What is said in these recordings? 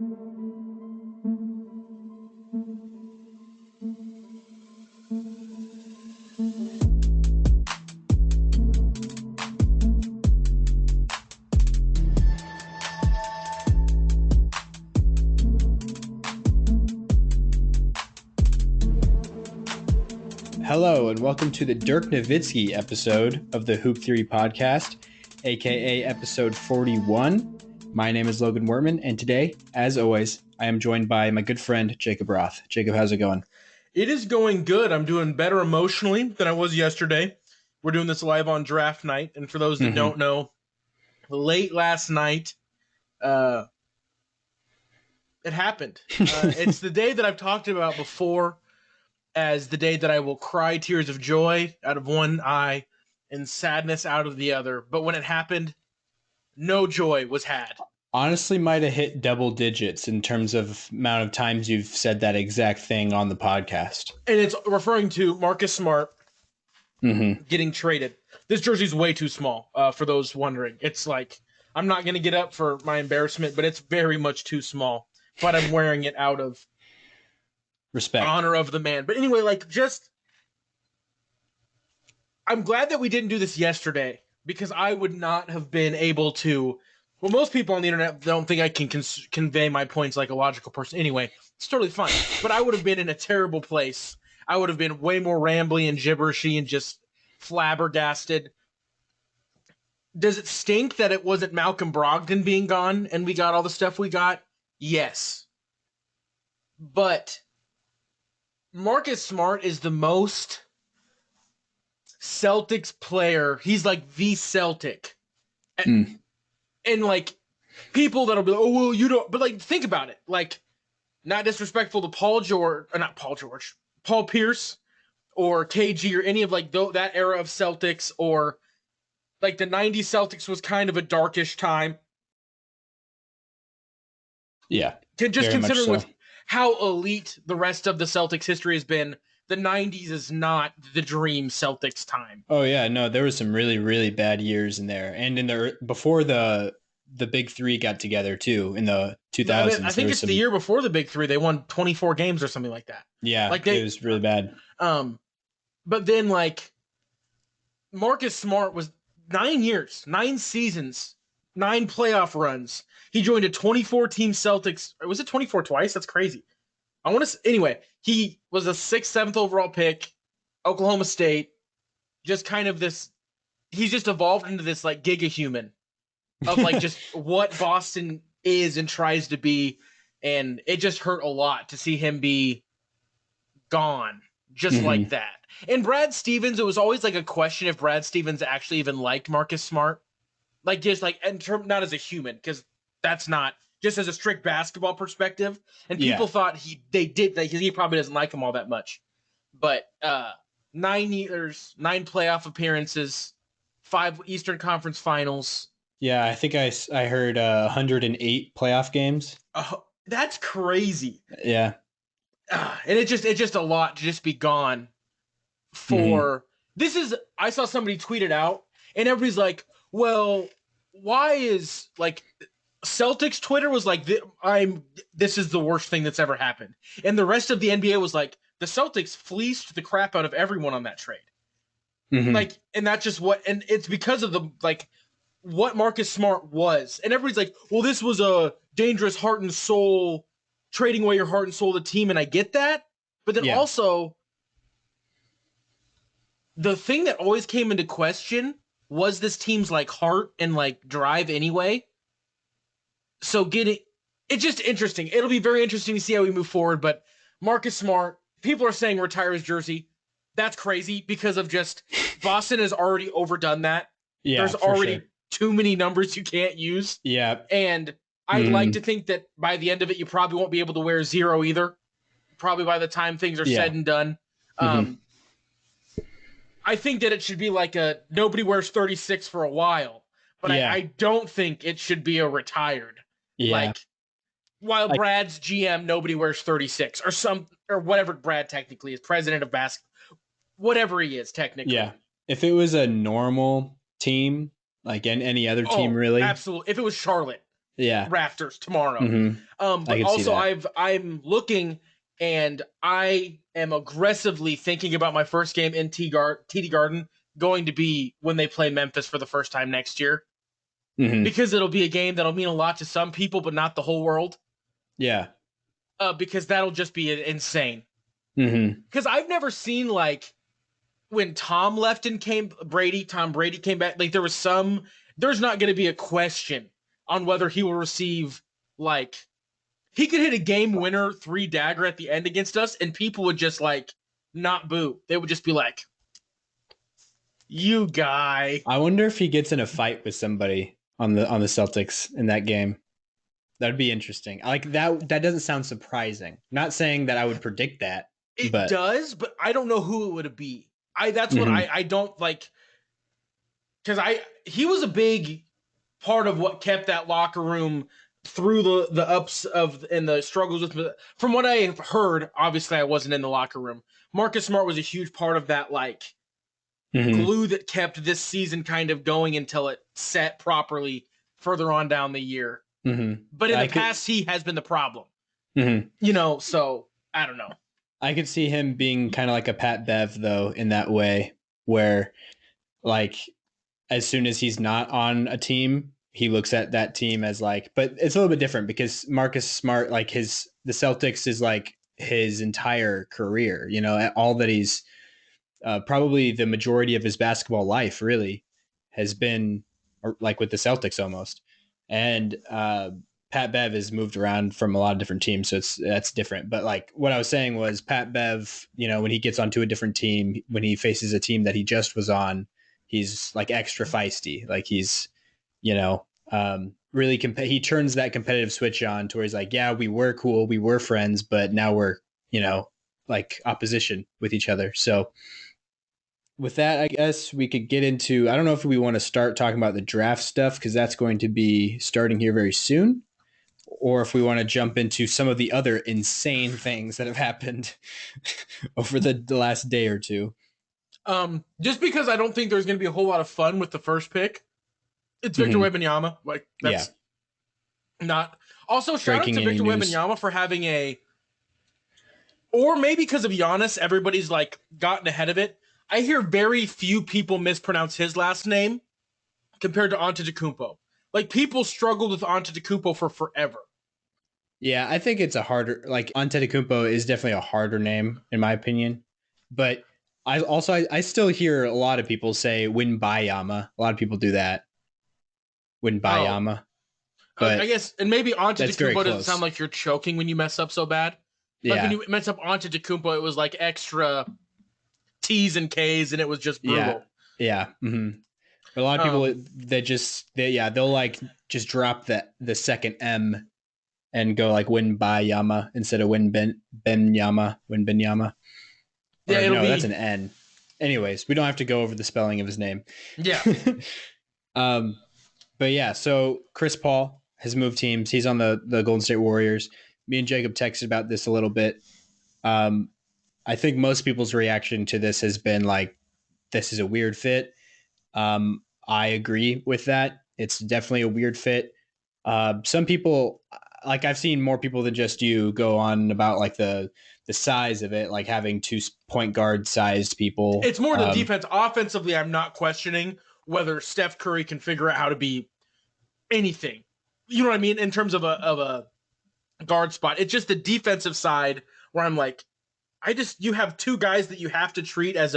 Hello, and welcome to the Dirk Nowitzki episode of the Hoop Theory Podcast, aka episode 41. My name is Logan Wertman, and today, as always, I am joined by my good friend, Jacob Roth. Jacob, how's it going? It is going good. I'm doing better emotionally than I was yesterday. We're doing this live on draft night, and for those that don't know, late last night, it happened. It's the day that I've talked about before as the day that I will cry tears of joy out of one eye and sadness out of the other. But when it happened, no joy was had. Honestly, might have hit double digits in terms of amount of times you've said that exact thing on the podcast. And it's referring to Marcus Smart getting traded. This jersey's way too small, for those wondering. It's like, I'm not going to get up for my embarrassment, but it's very much too small. But I'm wearing it out of respect, honor of the man. But anyway, I'm glad that we didn't do this yesterday, because I would not have been able to. Well, most people on the internet don't think I can convey my points like a logical person. Anyway, it's totally fine. But I would have been in a terrible place. I would have been way more rambly and gibberishy and just flabbergasted. Does it stink that it wasn't Malcolm Brogdon being gone and we got all the stuff we got? Yes. But Marcus Smart is the most Celtics player. He's like the Celtic. And like, people that'll be like, oh, well, you don't, but like, think about it. Like, not disrespectful to Paul Pierce or KG or any of like that era of Celtics, or like the 90s Celtics was kind of a darkish time. Yeah. Just considering so. With how elite the rest of the Celtics history has been, the 90s is not the dream Celtics time. Oh yeah, no, there was some really, really bad years in there, and in the before the big three got together too in the 2000s. I think it's the year before the big three. They won 24 games or something like that. Yeah, like it was really bad. But then like Marcus Smart was 9 years, 9 seasons, 9 playoff runs. He joined a 24-team Celtics. Was it 24 twice? That's crazy. Anyway, he was a 6th, 7th overall pick, Oklahoma State. Just kind of this, he's just evolved into this like giga-human of like just what Boston is and tries to be. And it just hurt a lot to see him be gone just like that. And Brad Stevens, it was always like a question if Brad Stevens actually even liked Marcus Smart. Like just like, not as a human, because that's not, just as a strict basketball perspective. And people thought he probably doesn't like him all that much. But 9 years, 9 playoff appearances, 5 Eastern Conference Finals. Yeah, I think I heard 108 playoff games. That's crazy. Yeah. And it's just a lot to just be gone for this is, I saw somebody tweet it out and everybody's like, well, why is like Celtics Twitter was like, this is the worst thing that's ever happened. And the rest of the NBA was like, the Celtics fleeced the crap out of everyone on that trade. Like, and that's just and it's because of the, like, what Marcus Smart was. And everybody's like, well, this was a dangerous heart and soul, trading away your heart and soul of the team. And I get that. But then also, the thing that always came into question was this team's like heart and like drive anyway. So it's just interesting. It'll be very interesting to see how we move forward. But Marcus Smart, people are saying retire his jersey. That's crazy because of just Boston has already overdone that. Yeah, there's already too many numbers you can't use. Yeah. And I'd like to think that by the end of it, you probably won't be able to wear 0 either. Probably by the time things are said and done. I think that it should be like nobody wears 36 for a while. But I don't think it should be a retired. Yeah. Like, while Brad's GM, nobody wears 36 or whatever Brad technically is, president of basketball, whatever he is technically. Yeah. If it was a normal team, like any other team, really. Absolutely. If it was Charlotte, Yeah. rafters tomorrow. Mm-hmm. I But could see also that. I'm looking and I am aggressively thinking about my first game in TD Garden going to be when they play Memphis for the first time next year. Mm-hmm. Because it'll be a game that'll mean a lot to some people, but not the whole world. Yeah. Because that'll just be insane. Mm-hmm. Because I've never seen like when Tom left and Tom Brady came back. Like there's not going to be a question on whether he will receive like he could hit a game winner 3 dagger at the end against us, and people would just like not boo. They would just be like, "You guy." I wonder if he gets in a fight with somebody on the Celtics in that game. That'd be interesting. Like that doesn't sound surprising. Not saying that I would predict that, It but does, but I don't know who it would be. That's what mm-hmm. I don't like because he was a big part of what kept that locker room through the ups of and the struggles with. From what I've heard, obviously I wasn't in the locker room. Marcus Smart was a huge part of that like Mm-hmm. glue that kept this season kind of going until it set properly further on down the year. Mm-hmm. But in the I could past, he has been the problem. mm-hmm. So I don't know. I could see him being kind of like a Pat Bev though in that way where like as soon as he's not on a team, he looks at that team as like, but it's a little bit different because Marcus Smart, like the Celtics is like his entire career, all that he's probably the majority of his basketball life really has been like with the Celtics almost. And Pat Bev has moved around from a lot of different teams, so that's different. But like what I was saying was Pat Bev, when he gets onto a different team, when he faces a team that he just was on, he's like extra feisty. Like he's, really he turns that competitive switch on to where he's like, yeah, we were cool, we were friends, but now we're, like opposition with each other. So with that, I guess we could get into, I don't know if we want to start talking about the draft stuff because that's going to be starting here very soon, or if we want to jump into some of the other insane things that have happened over the last day or two. Just because I don't think there's going to be a whole lot of fun with the first pick, it's Victor Wembanyama. Like that's not. Also, shout out to Victor Wembanyama for having or maybe because of Giannis, everybody's like gotten ahead of it. I hear very few people mispronounce his last name compared to Antetokounmpo. Like people struggled with Antetokounmpo for forever. Yeah, I think it's a harder, like Antetokounmpo is definitely a harder name in my opinion, but I still hear a lot of people say Winbayama. A lot of people do that. Winbayama. But I guess, and maybe Antetokounmpo doesn't sound like you're choking when you mess up so bad. Like when you mess up Antetokounmpo, it was like extra T's and K's, and it was just brutal. Yeah. Mm-hmm. A lot of people they'll like just drop the second M and go like Winbayama instead of Benyama. Yeah, that's an N. Anyways, we don't have to go over the spelling of his name. Yeah. But yeah, so Chris Paul has moved teams. He's on the Golden State Warriors. Me and Jacob texted about this a little bit. I think most people's reaction to this has been like, this is a weird fit. I agree with that. It's definitely a weird fit. Some people, like I've seen more people than just you go on about like the size of it, like having 2 point guard sized people. It's more the defense. Offensively, I'm not questioning whether Steph Curry can figure out how to be anything. You know what I mean? In terms of a guard spot. It's just the defensive side where I'm like, you have 2 guys that you have to treat as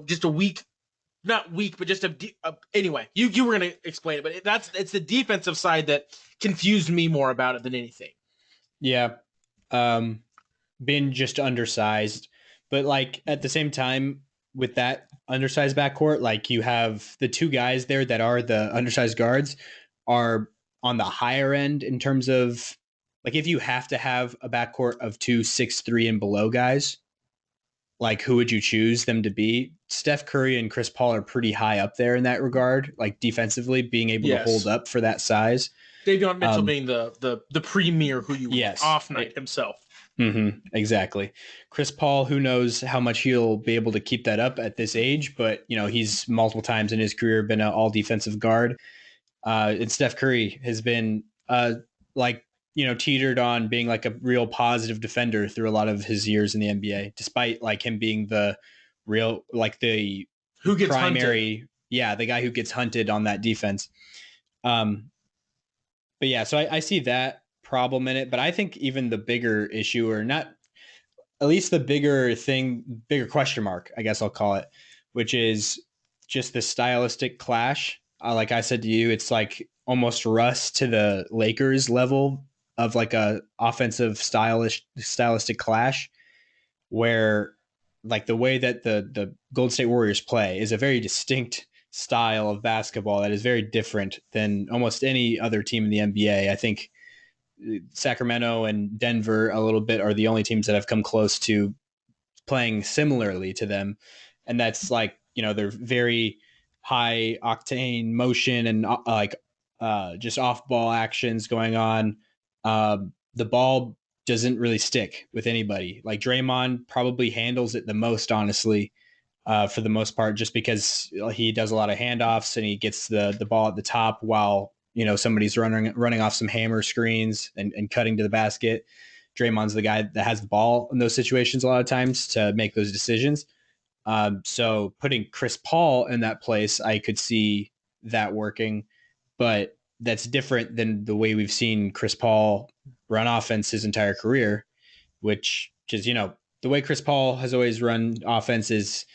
just a weak, not weak, but just anyway, you were going to explain it, but it's the defensive side that confused me more about it than anything. Yeah. Being just undersized, but like at the same time with that undersized backcourt, like you have the 2 guys there that are the undersized guards are on the higher end in terms of like if you have to have a backcourt of 2 6'3" and below guys, like who would you choose them to be? Steph Curry and Chris Paul are pretty high up there in that regard, like defensively being able to hold up for that size. Davion Mitchell being the premier who you want, off night himself. Mm-hmm, exactly. Chris Paul, who knows how much he'll be able to keep that up at this age, but he's multiple times in his career been an all defensive guard. And Steph Curry has been like teetered on being like a real positive defender through a lot of his years in the NBA, despite like him being the real like the Who gets hunted? primary, yeah, the guy who gets hunted on that defense. Um, but yeah, so I see that problem in it, but I think even the bigger issue, or not, at least the bigger thing, bigger question mark, I guess I'll call it, which is just the stylistic clash. Like I said to you, it's like almost Russ to the Lakers level of like a offensive stylistic clash, where like the way that the Golden State Warriors play is a very distinct style of basketball that is very different than almost any other team in the NBA. I think Sacramento and Denver a little bit are the only teams that have come close to playing similarly to them, and that's like they're very high octane motion and just off ball actions going on. The ball doesn't really stick with anybody. Like Draymond probably handles it the most, honestly, for the most part, just because he does a lot of handoffs and he gets the ball at the top while somebody's running off some hammer screens and cutting to the basket. Draymond's the guy that has the ball in those situations a lot of times to make those decisions. So putting Chris Paul in that place, I could see that working, but that's different than the way we've seen Chris Paul run offense his entire career, which is, the way Chris Paul has always run offense is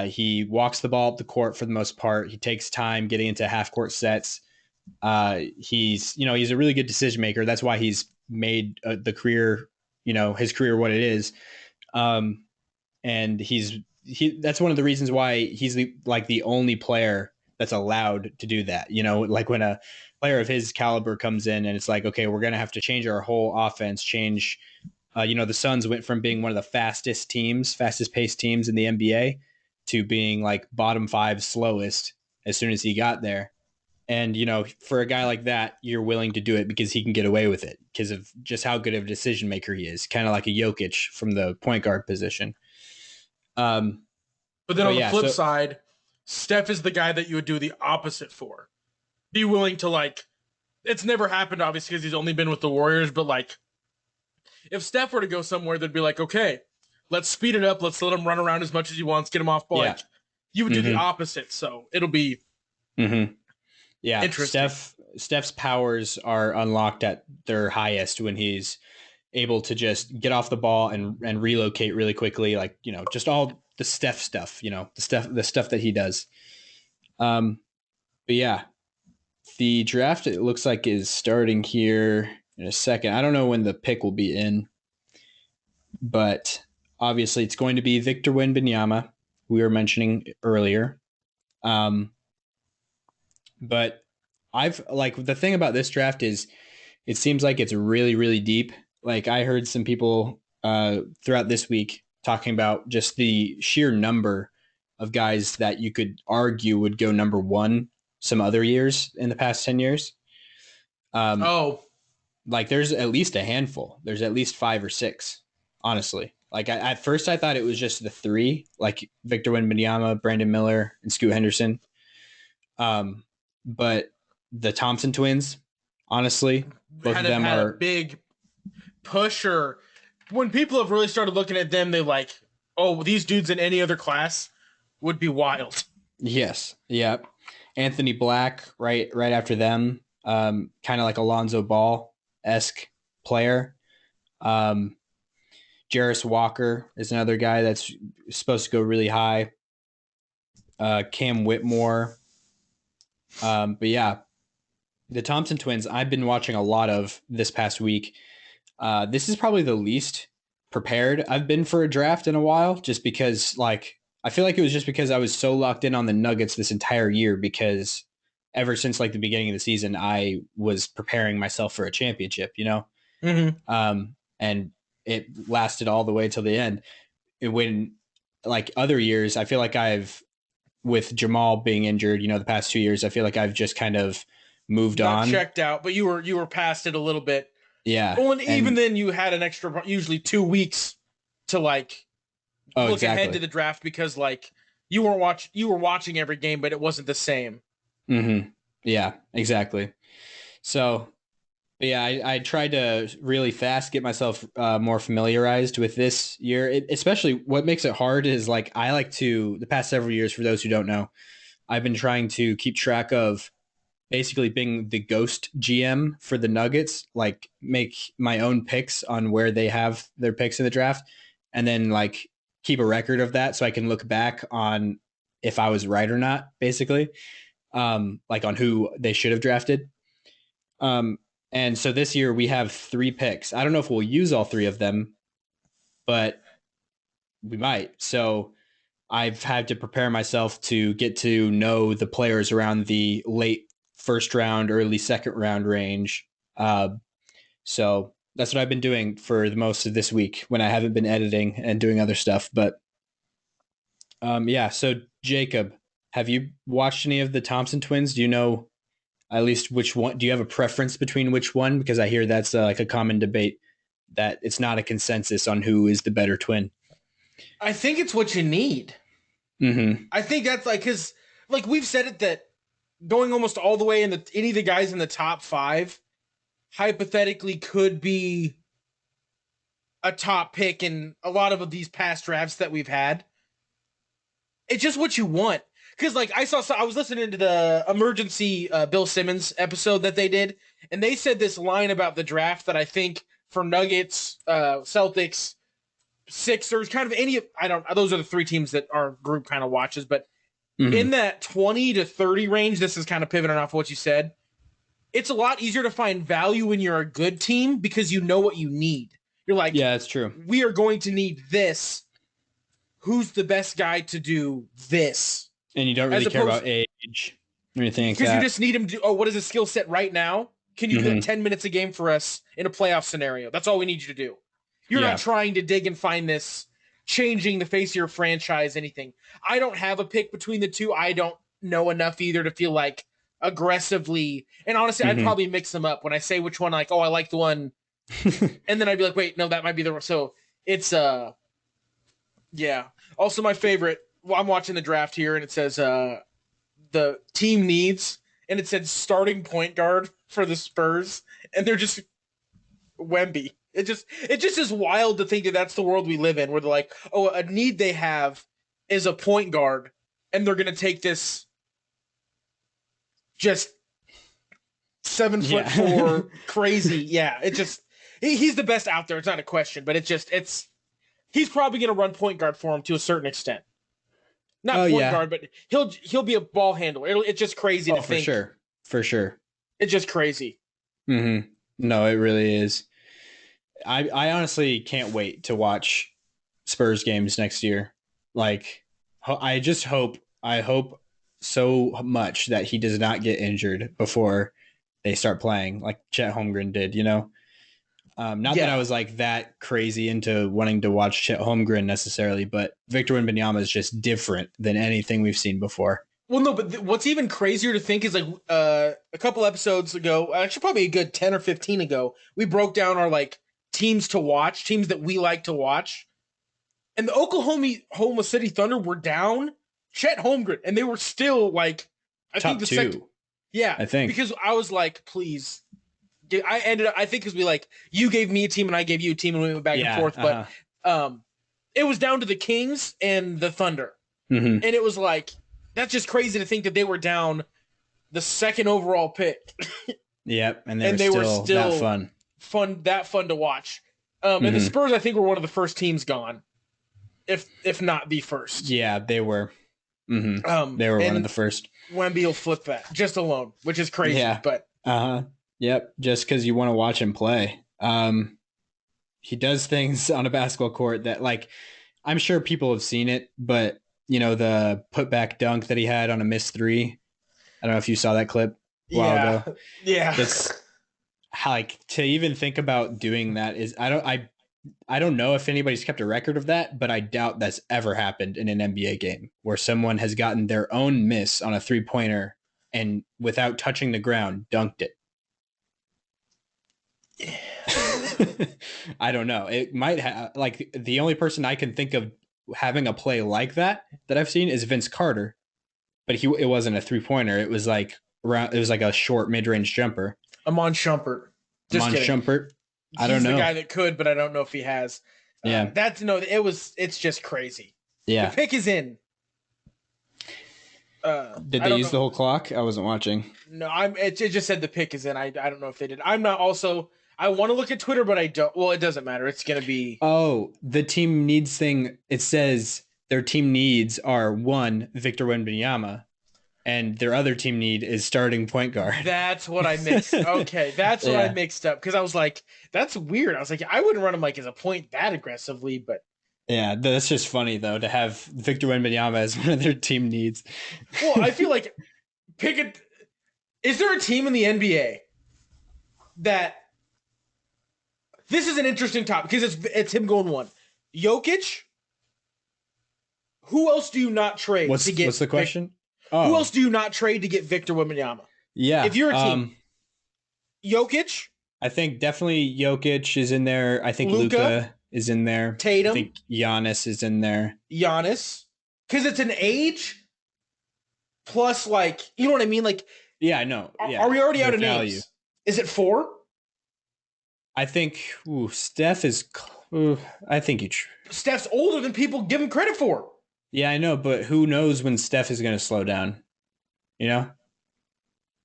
he walks the ball up the court for the most part. He takes time getting into half court sets. He's a really good decision maker. That's why he's made the career, his career what it is. And that's one of the reasons why he's the only player that's allowed to do that. Like when a player of his caliber comes in and it's like, okay, we're going to have to change our whole offense, change. The Suns went from being one of the fastest paced teams in the NBA to being like bottom 5 slowest as soon as he got there. And, for a guy like that, you're willing to do it because he can get away with it because of just how good of a decision maker he is, kind of like a Jokic from the point guard position. Um, But then but on the yeah, flip so side, Steph is the guy that you would do the opposite for. Be willing to like. It's never happened, obviously, because he's only been with the Warriors. But like, if Steph were to go somewhere, they'd be like, okay, let's speed it up. Let's let him run around as much as he wants, get him off ball. yeah, Like, you would do the mm-hmm, opposite. So it'll be mm-hmm. Yeah, interesting. Steph's powers are unlocked at their highest when he's able to just get off the ball and relocate really quickly, like just all the Steph stuff, the stuff that he does. But yeah, the draft, it looks like, is starting here in a second. I don't know when the pick will be in, but obviously it's going to be Victor Wembanyama, we were mentioning earlier. Um, but I've like the thing about this draft is it seems like it's really, really deep. Like I heard some people throughout this week talking about just the sheer number of guys that you could argue would go number one some other years in the past 10 years. Um, Oh, like there's at least a handful. There's at least 5 or 6, honestly. Like at first I thought it was just the three, like Victor Wembanyama, Brandon Miller, and Scoot Henderson. Um, but the Thompson twins, honestly, both of hadn't them had a are, big push, or when people have really started looking at them, they like, oh, these dudes in any other class would be wild. yes, yeah. Anthony Black, right after them, kind of like Alonzo Ball esque player. Um, Jarris Walker is another guy that's supposed to go really high. Cam Whitmore. But yeah, the Thompson twins, I've been watching a lot of this past week. This is probably the least prepared I've been for a draft in a while, just because, like, I feel like it was just because I was so locked in on the Nuggets this entire year, because ever since like the beginning of the season, I was preparing myself for a championship. Mm-hmm. And it lasted all the way till the end. When like other years, I feel like with Jamal being injured, the past 2 years, I feel like I've just kind of moved Got on. checked out, but you were past it a little bit. Yeah. Well, and even And then, you had an extra, usually 2 weeks to like oh, look ahead to exactly. the draft because like you were watching every game, but it wasn't the same. Mm-hmm. Yeah, exactly. So, but yeah, I tried to really fast get myself more familiarized with this year. Especially what makes it hard is like I like to the past several years. For those who don't know, I've been trying to keep track of basically being the ghost GM for the Nuggets, like make my own picks on where they have their picks in the draft, and then like keep a record of that so I can look back on if I was right or not, basically, like on who they should have drafted. Um, and so this year we have 3 picks. I don't know if we'll use all 3 of them, but we might. So I've had to prepare myself to get to know the players around the late first round, early second round range. So that's what I've been doing for the most of this week when I haven't been editing and doing other stuff. But yeah, so Jacob, have you watched any of the Thompson twins? Do you know at least which one? Do you have a preference between which one? Because I hear that's like a common debate that it's not a consensus on who is the better twin. I think it's what you need. Mm-hmm. I think that's like because like we've said it that going almost all the way in the any of the guys in the top five hypothetically could be a top pick in a lot of these past drafts that we've had. It's just what you want. Because like I was listening to the emergency Bill Simmons episode that they did, and they said this line about the draft that I think for Nuggets, Celtics, Sixers, kind of any I don't those are the 3 teams that our group kind of watches, but Mm-hmm. in that 20 to 30 range, this is kind of pivoting off what you said. It's a lot easier to find value when you're a good team because you know what you need. You're like, Yeah, that's true. we are going to need this. Who's the best guy to do this? And you don't As really care opposed about age or anything like because you that. just need him to. Oh, what is his skill set right now? Can you do that Mm-hmm. 10 minutes a game for us in a playoff scenario? That's all we need you to do. You're not Yeah. trying to dig and find this changing the face of your franchise, anything. I don't have a pick between the two. I don't know enough either to feel like aggressively. And honestly, I'd Mm-hmm. probably mix them up when I say which one. Like, oh, I like the one, and then I'd be like, wait, no, that might be the one. So it's yeah. Also, my favorite. Well, I'm watching the draft here, and it says the team needs, and it said starting point guard for the Spurs, and they're just Wemby. It just is wild to think that that's the world we live in, where they're like, oh, a need they have is a point guard, and they're gonna take this just 7 foot Yeah. four crazy. Yeah, it just he's the best out there. It's not a question, but it's he's probably gonna run point guard for him to a certain extent. Not Oh point yeah. guard, but he'll be a ball handler. It's just crazy Oh, to for think. sure. For sure. It's just crazy. Mm-hmm. No, it really is. I honestly can't wait to watch Spurs games next year. Like, I just hope so much that he does not get injured before they start playing, like Chet Holmgren did. Not that I Yeah. was like that crazy into wanting to watch Chet Holmgren necessarily, but Victor Wembanyama is just different than anything we've seen before. Well, no, but what's even crazier to think is like a couple episodes ago, actually probably a good 10 or 15 ago, we broke down our like teams to watch, teams that we like to watch. And the Oklahoma City Thunder were down Chet Holmgren, and they were still like, I think Top the second, two, yeah, I think. because I was like, please. I ended up, I think because we like, you gave me a team and I gave you a team and we went back and Yeah. forth, but um, it was down to the Kings and the Thunder. Mm-hmm. And it was like, that's just crazy to think that they were down the second overall pick Yep. And and they they were were still that still fun. fun to watch. And the Mm-hmm. Spurs, I think, were one of the first teams gone, if not the first. Yeah, they were. Mm-hmm. They were one of And the first. Wemby will flip that just alone, which is crazy. Yeah. But Uh-huh. Yep. Just because you want to watch him play. He does things on a basketball court that, like, I'm sure people have seen it, but the putback dunk that he had on a missed 3. I don't know if you saw that clip a while yeah, ago. yeah, It's like to even think about doing that is I don't know if anybody's kept a record of that, but I doubt that's ever happened in an NBA game where someone has gotten their own miss on a 3-pointer and without touching the ground dunked it. I don't know. It might have like the only person I can think of having a play like that I've seen is Vince Carter, but it wasn't a 3-pointer. It was like Around, it was like a short mid-range jumper. Amon Shumpert. Just Amon kidding. Shumpert. I don't He's the know. guy that could, but I don't know if he has. Yeah. It's just crazy. The Yeah. pick is in. Did I they don't use the know. whole clock? I wasn't watching. No, it just said the pick is in. I don't know if they did. I'm not also. I want to look at Twitter, but I don't. Well, it doesn't matter. It's gonna be. Oh, the team needs thing. It says their team needs are one, Victor Wembanyama, and their other team need is starting point guard. That's what I mixed. Okay, that's what I Yeah. mixed up because I was like, that's weird. I was like, I wouldn't run him like as a point that aggressively, but Yeah, that's just funny though to have Victor Wembanyama as one of their team needs. well, I feel like pick it. Is there a team in the NBA that this is an interesting topic because it's him going one. Jokic. Who else do you not trade What's to get? what's the question? Who Oh, else do you not trade to get Victor Wembanyama? yeah. If you're a team, Jokic, I think definitely Jokic is in there. I think Luka, Luka is in there. I Tatum, think Giannis is in there. Giannis, because it's an age plus like you know what I mean. Like, Yeah, I know. Yeah. are we already out Their of value. names? Is it 4? I think Steph is. I think you. Steph's older than people give him credit for. Yeah, I know, but who knows when Steph is going to slow down? You know,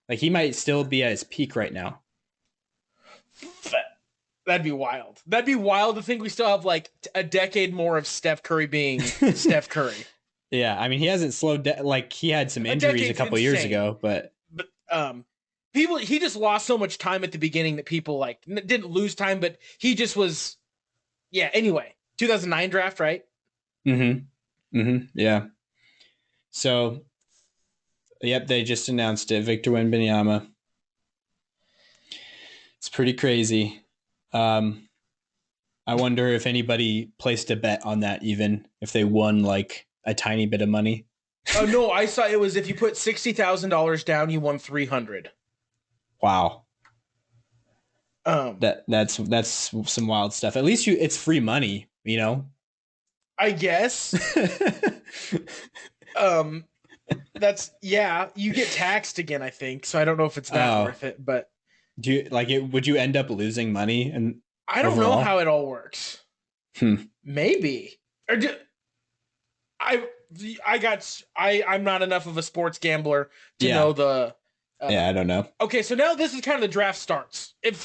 like he might still be at his peak right now. That'd be wild. That'd be wild to think we still have like a decade more of Steph Curry being Steph Curry. Yeah, I mean he hasn't slowed down. Like he had some injuries a couple years ago, but people he just lost so much time at the beginning that people like didn't lose time, but he just was. Yeah. Anyway, 2009 draft, right? Yeah. So, yep, they just announced it. Victor Wembanyama. It's pretty crazy. I wonder if anybody placed a bet on that, even if they won like a tiny bit of money. Oh no, I saw it was if you put $60,000 down, you won 300. Wow. That's some wild stuff. At least it's free money, you know. I guess. That's you get taxed again, I think. So I don't know if it's that worth it, but do you like it? Would you end up losing money? And I don't know how it all works. Maybe. Or I'm not enough of a sports gambler to know the. I don't know. Okay, so now this is kind of the draft starts. In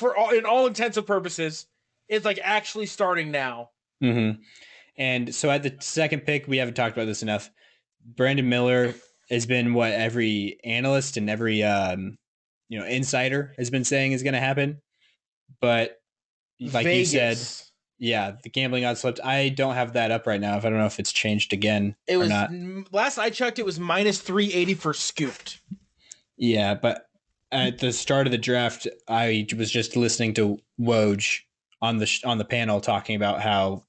all intents and purposes, it's like actually starting now. And so at the second pick, we haven't talked about this enough. Brandon Miller has been what every analyst and every insider has been saying is going to happen. But like Vegas. you said, yeah, the gambling odds slipped. I don't have that up right now. I don't know if it's changed again or not. Last I checked, it was minus 380 for Scooped. Yeah, but at the start of the draft, I was just listening to Woj on the panel talking about how,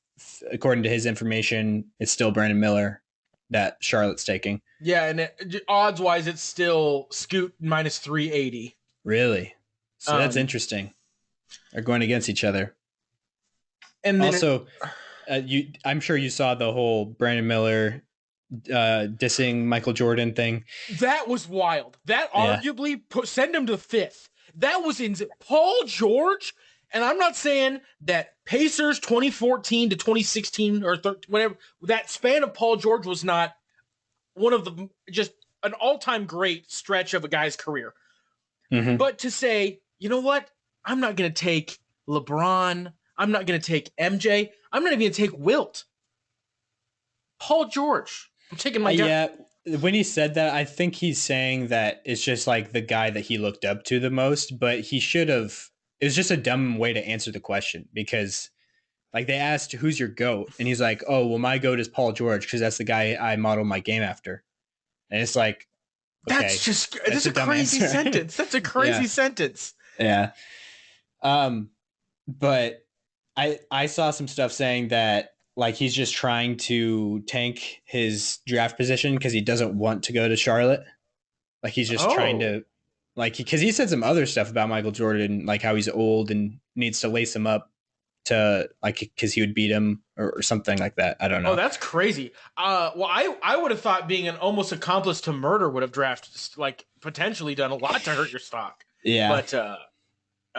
according to his information, it's still Brandon Miller that Charlotte's taking. Yeah, and odds wise, it's still Scoot minus 380. Really? So that's interesting. They're going against each other. And then also, I'm sure you saw the whole Brandon Miller dissing Michael Jordan thing. That was wild. That arguably send him to 5th. That was insane. Paul George, and I'm not saying that Pacers 2014 to 2016 or whatever, that span of Paul George was not one of the just an all-time great stretch of a guy's career. But to say, you know what? I'm not going to take LeBron. I'm not going to take MJ. I'm not even going to take Wilt. Paul George. I'm taking my guy. Yeah, when he said that, I think he's saying that it's just like the guy that he looked up to the most, but he should have. It was just a dumb way to answer the question because, like, they asked, "Who's your GOAT?" and he's like, "Oh, well, my GOAT is Paul George because that's the guy I model my game after." And it's like, okay, that's a crazy sentence. That's a crazy sentence. Yeah. But I saw some stuff saying that like he's just trying to tank his draft position because he doesn't want to go to Charlotte. Like he's just trying to, like, because he said some other stuff about Michael Jordan, like how he's old and needs to lace him up. to like because he would beat him or something like that. I don't Oh, know. that's crazy. Well, I would have thought being an almost accomplice to murder would have drafted like potentially done a lot to hurt your stock. Yeah, But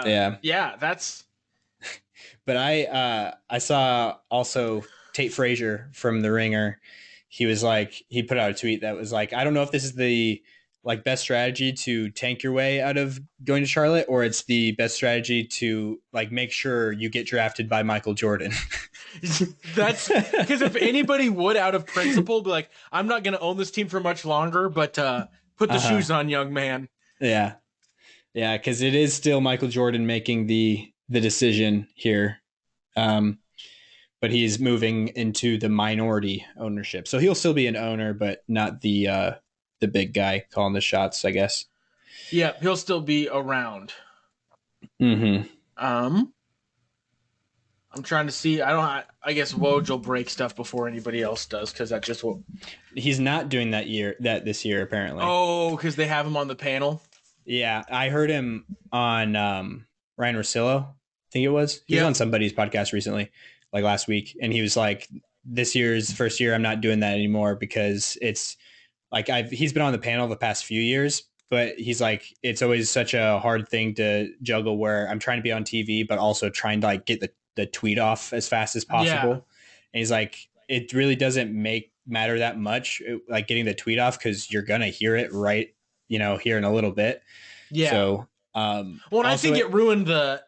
yeah. yeah, that's But I saw also Tate Frazier from The Ringer. He was like he put out a tweet that was like, I don't know if this is the like best strategy to tank your way out of going to Charlotte, or it's the best strategy to like make sure you get drafted by Michael Jordan. that's because if anybody would out of principle be like, I'm not going to own this team for much longer, but put the Uh-huh. shoes on, young man. Yeah. Yeah, because it is still Michael Jordan making the decision here. Um, but he's moving into the minority ownership. So he'll still be an owner, but not the big guy calling the shots, I guess. Yeah, he'll still be around. Mm-hmm. Um, I'm trying to see. I guess Woj will break stuff before anybody else does because that just will. He's not doing that this year apparently. Oh, because they have him on the panel. Yeah, I heard him on Ryan Russillo, I think it was. He was Yeah, on somebody's podcast recently, like last week, and he was like, "This year's first year, I'm not doing that anymore because it's like he's been on the panel the past few years, but he's like it's always such a hard thing to juggle where I'm trying to be on TV but also trying to like get the tweet off as fast as yeah, possible." And he's like it really doesn't matter that much like getting the tweet off because you're gonna hear it right, here in a little bit. yeah. So Well, and I also think it ruined the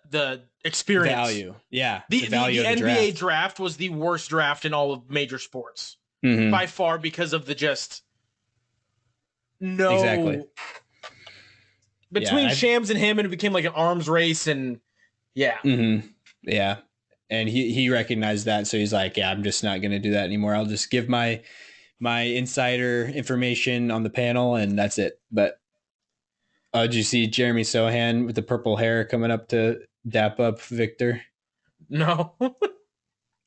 experience. value, yeah, The, the the value the of the NBA draft. draft was the worst draft in all of major sports Mm-hmm. by far because of the just Exactly. no Yeah, between Shams and him, and it became like an arms race, and yeah, mm-hmm. Yeah. And he recognized that, so he's like, "Yeah, I'm just not going to do that anymore. I'll just give my insider information on the panel, and that's it." But did you see Jeremy Sohan with the purple hair coming up to dap up Victor? no.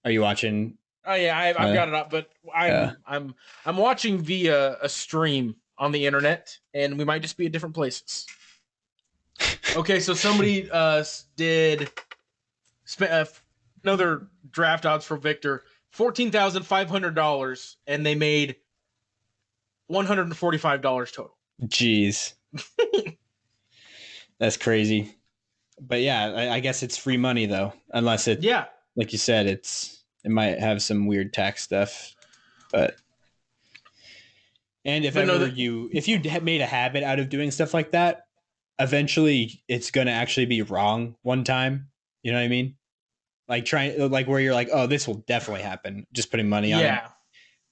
Are you watching? Oh yeah, I've Uh, got it up, but uh, I'm watching via a stream on the internet, and we might just be at different places. Okay, so somebody did another draft odds for Victor, $14,500, and they made $145 total. Jeez, that's crazy. But yeah, I guess it's free money though, unless it, Yeah, like you said, it might have some weird tax stuff. But and but no, if you made a habit out of doing stuff like that, eventually it's gonna actually be wrong one time. You know what I mean? Like trying like where you're like, oh, this will definitely happen. Just putting money on it, yeah,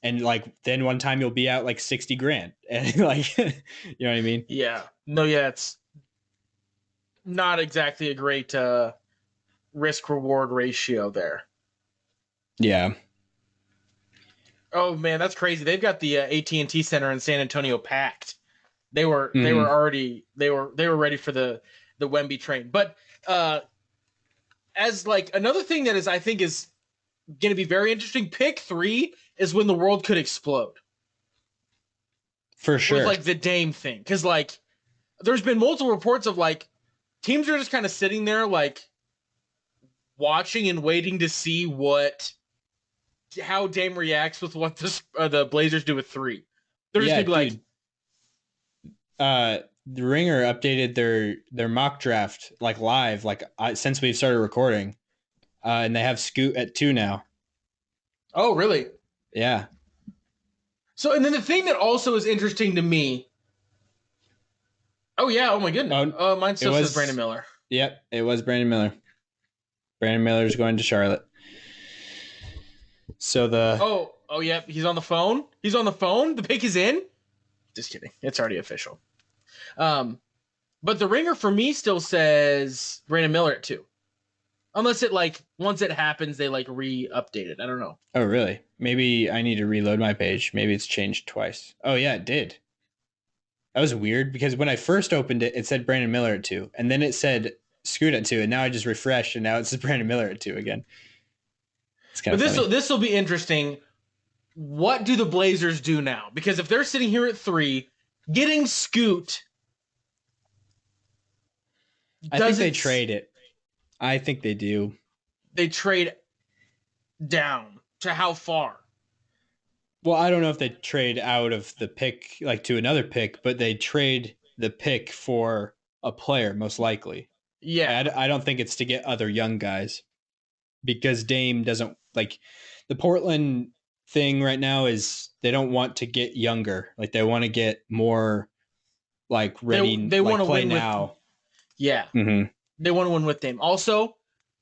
and like then one time you'll be out like 60 grand, and like, you know what I mean? yeah, no, yeah, it's not exactly a great risk reward ratio there. Yeah. Oh man, that's crazy. They've got the AT&T Center in San Antonio packed. They Mm-hmm. were already they were ready for the Wemby train. But as like another thing that is I think is going to be very interesting. Pick 3 is when the world could explode For with sure. like the Dame thing, because like there's been multiple reports of like teams are just kind of sitting there like watching and waiting to see how Dame reacts with what the Blazers do with 3. They're just Yeah, gonna be like, dude. The Ringer updated their mock draft like live, like since we've started recording, and they have Scoot at 2 now. oh really? Yeah. So and then the thing that also is interesting to me. Oh yeah, oh my goodness. Oh, Mine it still says Brandon was. Miller. Yep, it was Brandon Miller. Brandon Miller's going to Charlotte. So Oh yeah, he's on the phone. He's on the phone. The pick is in. Just kidding. It's already official. But the Ringer for me still says Brandon Miller at 2. Unless it like once it happens they like re-update it. I don't know. oh really? Maybe I need to reload my page. Maybe it's changed twice. Oh yeah, it did. That was weird because when I first opened it, it said Brandon Miller at 2, and then it said Scoot at 2, and now I just refreshed, and now it says Brandon Miller at 2 again. It's kind But of funny. this will be interesting. What do the Blazers do now? Because if they're sitting here at 3, getting Scoot, I think they trade it. I think they do. they trade down to how far? Well, I don't know if they trade out of the pick like to another pick, but they trade the pick for a player most likely. Yeah, I don't think it's to get other young guys because Dame doesn't like the Portland thing right now is they don't want to get younger. Like they want to get more like ready, they want like to play win with now. yeah. Mm-hmm. They want to win with Dame. Also,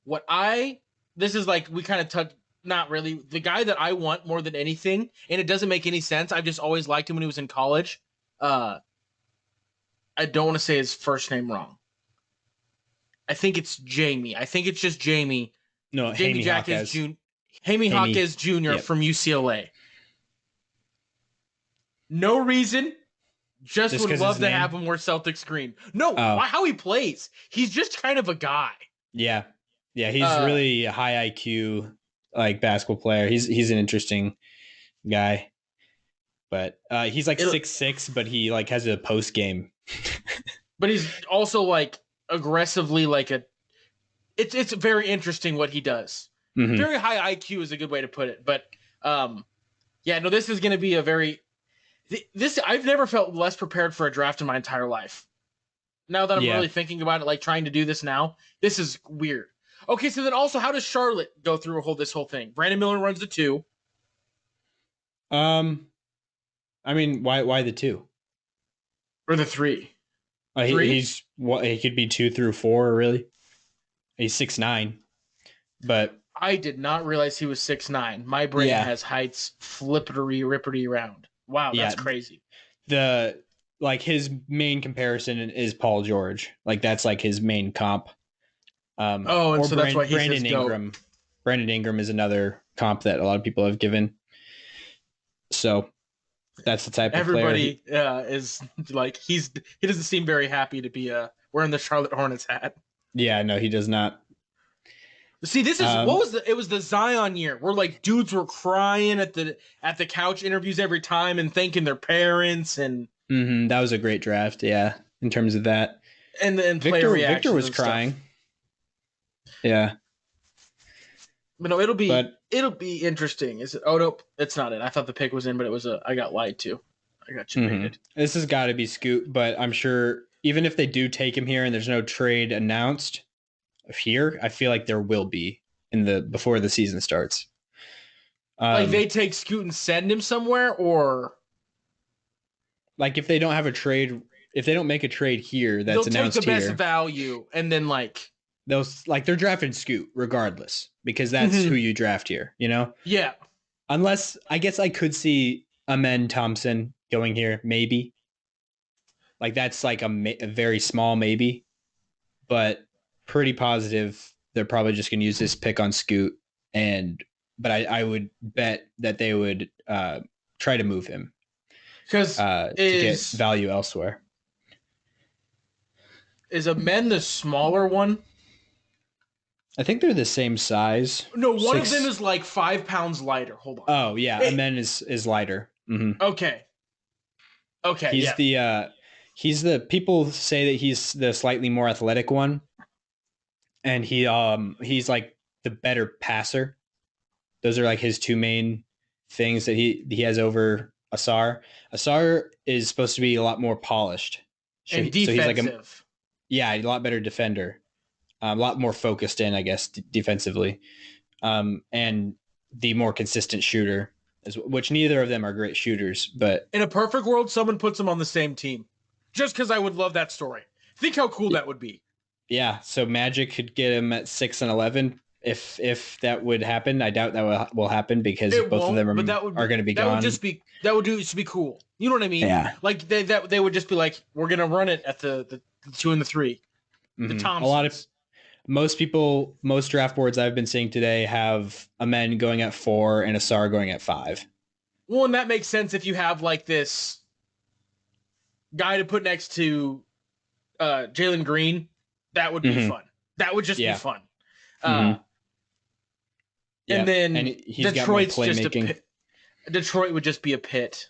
what I this is like we kind of touched. Not really. The guy that I want more than anything, and it doesn't make any sense. I've just always liked him when he was in college. Uh, I don't want to say his first name wrong. I think it's Jamie. I think it's just Jamie. No, Jamie Hammy Jaquez Hawkes. Jr. Jamie Hammy. Hawkes Jr. Yep. from UCLA. No reason. Just Just would because his love to have name. him wear Celtics green. No, Oh, how he plays. He's just kind of a guy. yeah, yeah. He's Uh, really a high IQ like basketball player. He's an interesting guy, but he's like it, 6'6", but he like has a post game. but he's also like aggressively like a. It's very interesting what he does. Mm-hmm. Very high IQ is a good way to put it. But yeah, no, this is going to be a very this. I've never felt less prepared for a draft in my entire life. Now that I'm Yeah. really thinking about it, like trying to do this now, this is weird. Okay, so then also, how does Charlotte go through this whole thing? Brandon Miller runs the 2 Um, I mean, why the 2? or the 3. He's what he could be 2 through 4 really. He's 6'9", but I did not realize he was 6'9". My brain yeah, has heights flippity rippity around. Wow, that's yeah. crazy. The like his main comparison is Paul George. Like that's like his main comp. Oh, and Or so that's why he's his Brandon goat. Ingram. Brandon Ingram is another comp that a lot of people have given. So that's the type of player. Everybody is like he doesn't seem very happy to be wearing the Charlotte Hornets hat. Yeah, no, he does not. See, this is what was it was the Zion year where like dudes were crying at the couch interviews every time and thanking their parents and that was a great draft. Yeah, in terms of that, and then player reactions. Victor was crying. Stuff. Yeah, But no, it'll but be interesting. Is it? Oh nope, it's not it. I thought the pick was in, but it was I got lied to. I got cheated. This has got to be Scoot. But I'm sure even if they do take him here and there's no trade announced here, I feel like there will be before the season starts. Like they take Scoot and send him somewhere, or like if they don't have a trade, if they don't make a trade here that's they'll announced take the here, best value and then like they're drafting Scoot regardless because that's who you draft here. You know? Yeah. Unless I guess I could see Amen Thompson going here, maybe. Like that's like a very small maybe, but pretty positive they're probably just going to use this pick on Scoot. But I would bet that they would try to move him Because to get value elsewhere. Is Amen the smaller one? I think they're the same size. No, one of them is like 5 pounds lighter. Hold on. Oh yeah, Amen is lighter. Mm-hmm. Okay. He's the people say that he's the slightly more athletic one, and he's like the better passer. Those are like his two main things that he has over Asar. Asar is supposed to be a lot more polished and defensive. So he's like a lot better defender, a lot more focused in, I guess, defensively, and the more consistent shooter. Which neither of them are great shooters, but in a perfect world, someone puts them on the same team. Just because I would love that story. Think how cool that would be. Yeah, so Magic could get him at 6 and 11 if that would happen. I doubt that will happen because both of them are going to be gone. That would be cool. You know what I mean? Yeah. Like they would just be like, we're gonna run it at the 2 and the 3. The Thompsons. Most draft boards I've been seeing today have Amen going at 4 and Asar going at 5. Well, and that makes sense if you have like this guy to put next to Jalen Green. That would be fun. That would just be fun. And then he's Detroit's got more just playmaking. Detroit would just be a pit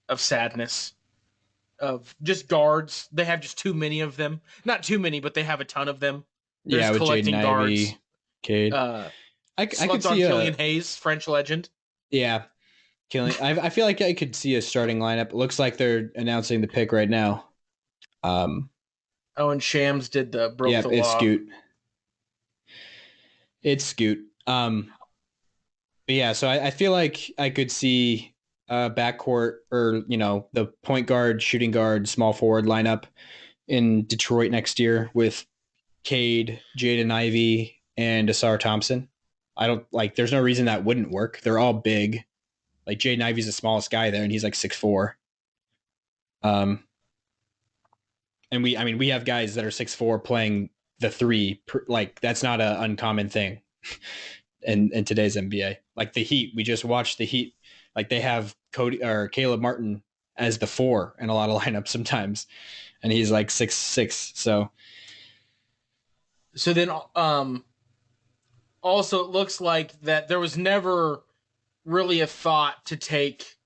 of sadness. Of just guards. They have just too many of them. Not too many, but they have a ton of them. With collecting Jaden guards. Ivey, Cade. I could Slept on see Killian Hayes, French legend. yeah, killing. I feel like I could see a starting lineup. It looks like they're announcing the pick right now. Um, Oh, and Shams did the broke yeah, the it's law. Scoot. It's Scoot. But yeah, so I feel like I could see backcourt or the point guard, shooting guard, small forward lineup in Detroit next year with Cade, Jaden Ivey, and Asar Thompson. I don't like. There's no reason that wouldn't work. They're all big. Like Jaden Ivey's the smallest guy there, and he's like 6'4". Um, and we have guys that are 6'4" playing the three. Like that's not an uncommon thing in today's NBA. Like the Heat, we just watched the Heat. Like they have Cody or Caleb Martin as the four in a lot of lineups sometimes, and he's like 6'6". So So then, also it looks like that there was never really a thought to take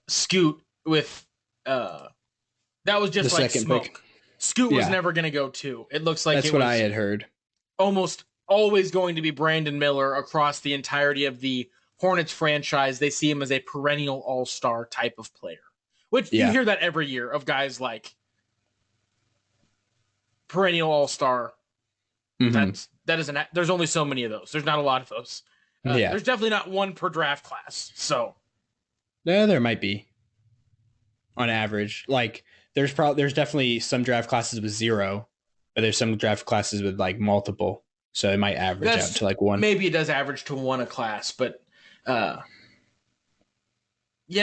Scoot with that was the just like second pick, smoke. Scoot was yeah, never going to go 2. It looks like that's it what I was had heard. almost always going to be Brandon Miller across the entirety of the Hornets franchise. They see him as a perennial all-star type of player, which you Yeah. hear that every year of guys like perennial all-star. Mm-hmm. That isn't. There's only so many of those. There's not a lot of those. Yeah. There's definitely not one per draft class. So Yeah, there might be on average. Like there's definitely some draft classes with zero, but there's some draft classes with like multiple. So it might average out that's to like one. maybe it does average to one a class, but yeah,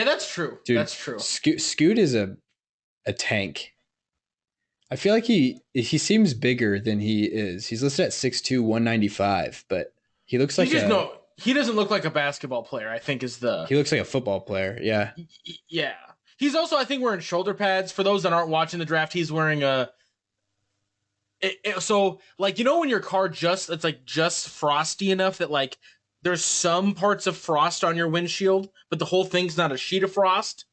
that's true. Dude, That's true. Scoot is a tank. I feel like he seems bigger than he is. He's listed at 6'2", 195, but he looks He's like just no. He doesn't look like a basketball player. I think is the he looks like a football player. Yeah. yeah. He's also I think wearing shoulder pads. For those that aren't watching the draft, he's wearing a. So like when your car it's like just frosty enough that like there's some parts of frost on your windshield, but the whole thing's not a sheet of frost.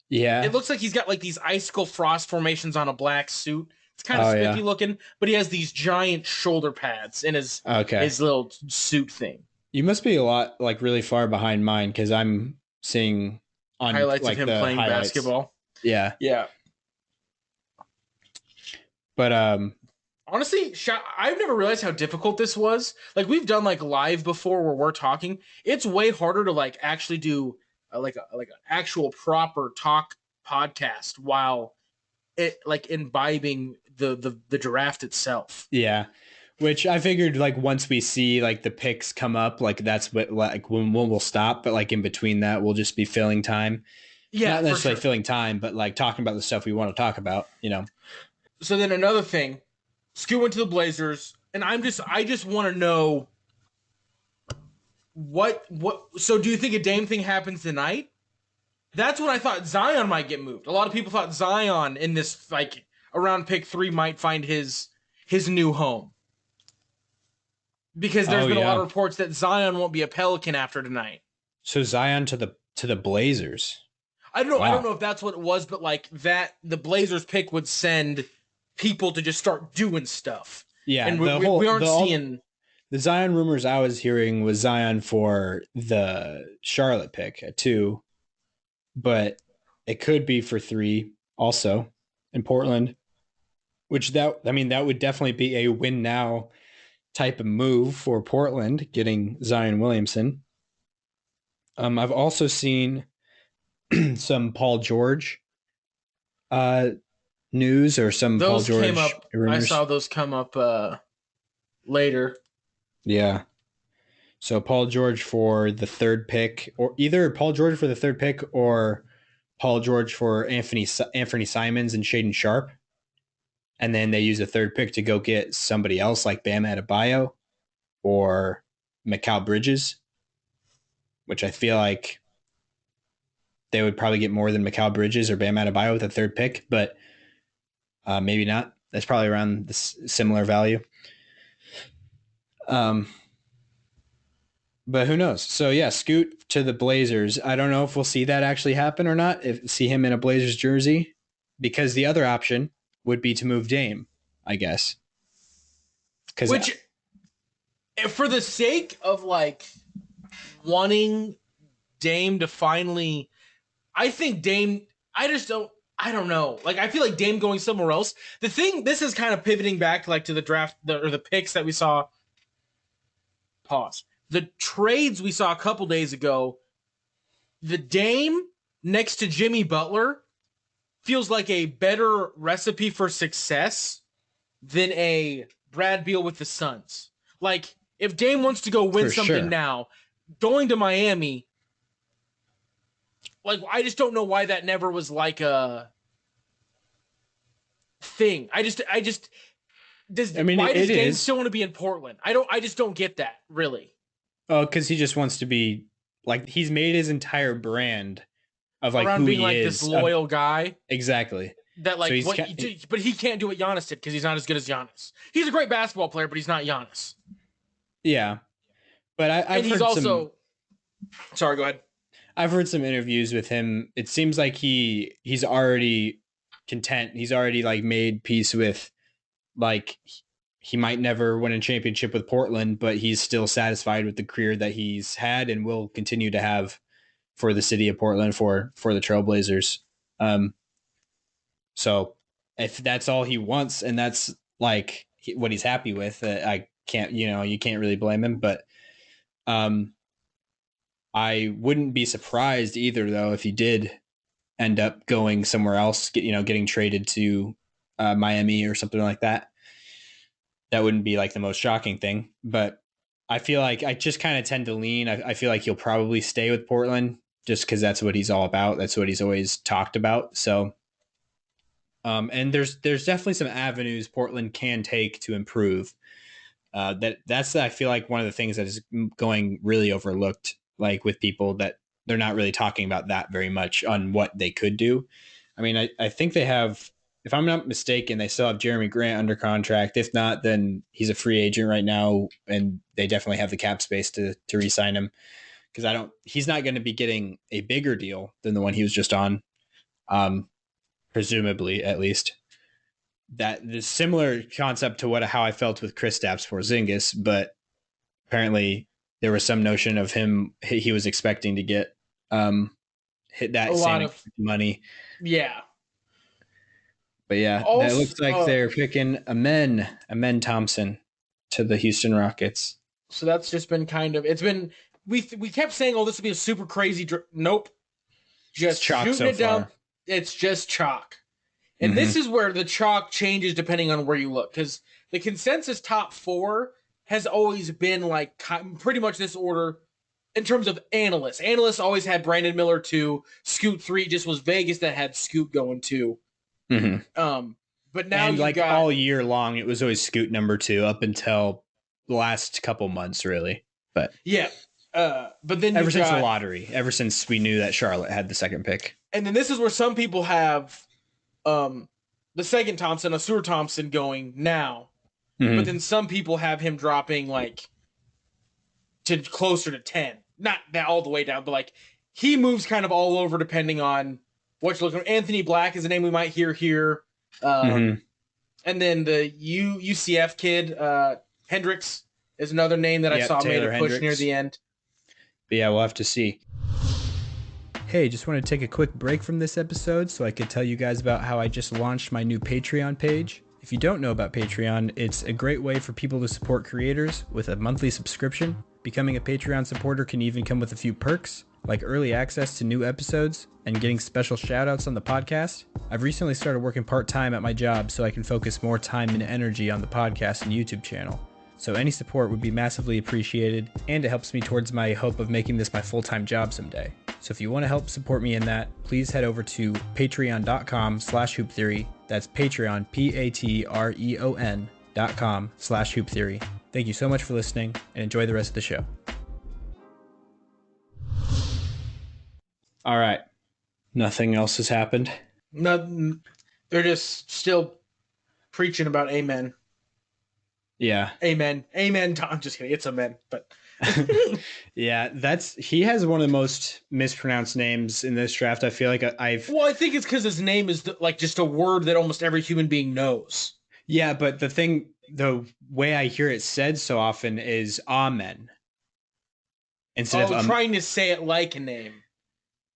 Yeah. It looks like he's got like these icicle frost formations on a black suit. It's kind of Oh spiffy yeah. looking, but he has these giant shoulder pads in Okay. his little suit thing. You must be a lot like really far behind mine because I'm seeing on Highlights of like him the playing highlights. basketball. Yeah. Yeah. But Honestly, I've never realized how difficult this was. Like we've done like live before where we're talking. It's way harder to like actually do like an actual proper talk podcast while it like imbibing the draft itself. yeah. Which I figured like once we see like the picks come up, like that's what like when we'll stop, but like in between that we'll just be filling time. Yeah, Not for necessarily sure. filling time, but like talking about the stuff we want to talk about. So then another thing, Scoot went to the Blazers, and I just want to know what. So do you think a Dame thing happens tonight? That's when I thought Zion might get moved. A lot of people thought Zion in this like around pick 3 might find his new home because there's Oh been a lot yeah. of reports that Zion won't be a Pelican after tonight. So Zion to the Blazers. I don't know. I don't Wow. know if that's what it was, but like that, the Blazers pick would send people to just start doing stuff, Yeah, and the we aren't all seeing. the Zion rumors I was hearing was Zion for the Charlotte pick at 2, but it could be for 3 also in Portland, which that would definitely be a win now type of move for Portland getting Zion Williamson. I've also seen some Paul George news or some Paul Those came George up. I rumors. saw those come up later. Yeah. So Paul George for the third pick, or either Paul George for the third pick or Paul George for Anthony Simons and Shaden Sharp. And then they use the third pick to go get somebody else like Bam Adebayo or Mikal Bridges, which I feel like they would probably get more than Mikal Bridges or Bam Adebayo with a third pick, but maybe not. That's probably around the similar value. But who knows? So yeah, Scoot to the Blazers. I don't know if we'll see that actually happen or not. If see him in a Blazers jersey, because the other option would be to move Dame, I guess. Because Which for the sake of like wanting Dame to finally, I think Dame. I don't know. Like, I feel like Dame going somewhere else. This is kind of pivoting back like to the draft or the picks that we saw. Pause. The trades we saw a couple days ago. The Dame next to Jimmy Butler feels like a better recipe for success than a Brad Beal with the Suns. Like, if Dame wants to go win For something sure. now, going to Miami, like, I just don't know why that never was like a thing. Why does It Dame is. still want to be in Portland? I just don't get that, really. Oh, because he just wants to be like he's made his entire brand of like Around who being he like this is. loyal guy Exactly. that So like but he can't do what Giannis did because he's not as good as Giannis. He's a great basketball player, but he's not Giannis. yeah. But And he's also sorry, go ahead. I've heard some interviews with him. It seems like he's already content. He's already like made peace with like he might never win a championship with Portland, but he's still satisfied with the career that he's had and will continue to have for the city of Portland for the Trailblazers. Um, so if that's all he wants and that's like what he's happy with, I can't, you can't really blame him. But um, I wouldn't be surprised either, though, if he did end up going somewhere else, getting traded to Miami or something like that. That wouldn't be like the most shocking thing, but I feel like I just kind of tend to lean. I feel like he'll probably stay with Portland just because that's what he's all about. That's what he's always talked about. So, and there's definitely some avenues Portland can take to improve. That's I feel like one of the things that is going really overlooked, like with people that they're not really talking about that very much on what they could do. I mean, I think they have, if I'm not mistaken, they still have Jeremy Grant under contract. If not, then he's a free agent right now, and they definitely have the cap space to re-sign him because he's not going to be getting a bigger deal than the one he was just on, presumably at least. That is similar concept to how I felt with Kristaps Porzingis, but apparently there was some notion of him he was expecting to get hit that A lot same of money. yeah. But yeah, that Also, looks like they're picking Amen Thompson to the Houston Rockets. so that's just been kind of we kept saying, oh, this would be a super crazy. Nope, just Chalk shooting so it down. far. It's just chalk. And this is where the chalk changes depending on where you look, because the consensus top four has always been like pretty much this order in terms of analysts. Analysts always had Brandon Miller 2, Scoot 3, just was Vegas that had Scoot going 2. But now and you like got all year long, it was always Scoot number 2 up until the last couple months, really. But yeah. But then ever since the lottery, ever since we knew that Charlotte had the second pick. And then this is where some people have the second Thompson, Asur Thompson, going now. But then some people have him dropping like to closer to 10. Not that all the way down, but like he moves kind of all over depending on what you're looking for. Anthony Black is a name we might hear here. And then the UCF kid, Hendricks, is another name that I saw Taylor made a push Hendricks near the end. But yeah, we'll have to see. Hey, just want to take a quick break from this episode so I could tell you guys about how I just launched my new Patreon page. If you don't know about Patreon, it's a great way for people to support creators with a monthly subscription. Becoming a Patreon supporter can even come with a few perks, like early access to new episodes and getting special shoutouts on the podcast. I've recently started working part-time at my job so I can focus more time and energy on the podcast and YouTube channel. So any support would be massively appreciated, and it helps me towards my hope of making this my full-time job someday. So if you want to help support me in that, please head over to patreon.com/hooptheory. That's Patreon, patreon.com/hooptheory. Thank you so much for listening, and enjoy the rest of the show. All right. Nothing else has happened? Nothing. They're just still preaching about amen. Yeah. Amen. Amen. I'm just kidding. It's amen, but yeah, he has one of the most mispronounced names in this draft. I feel like I think it's because his name is like just a word that almost every human being knows. Yeah, but the thing the way I hear it said so often is amen instead of Oh, trying to say it like a name.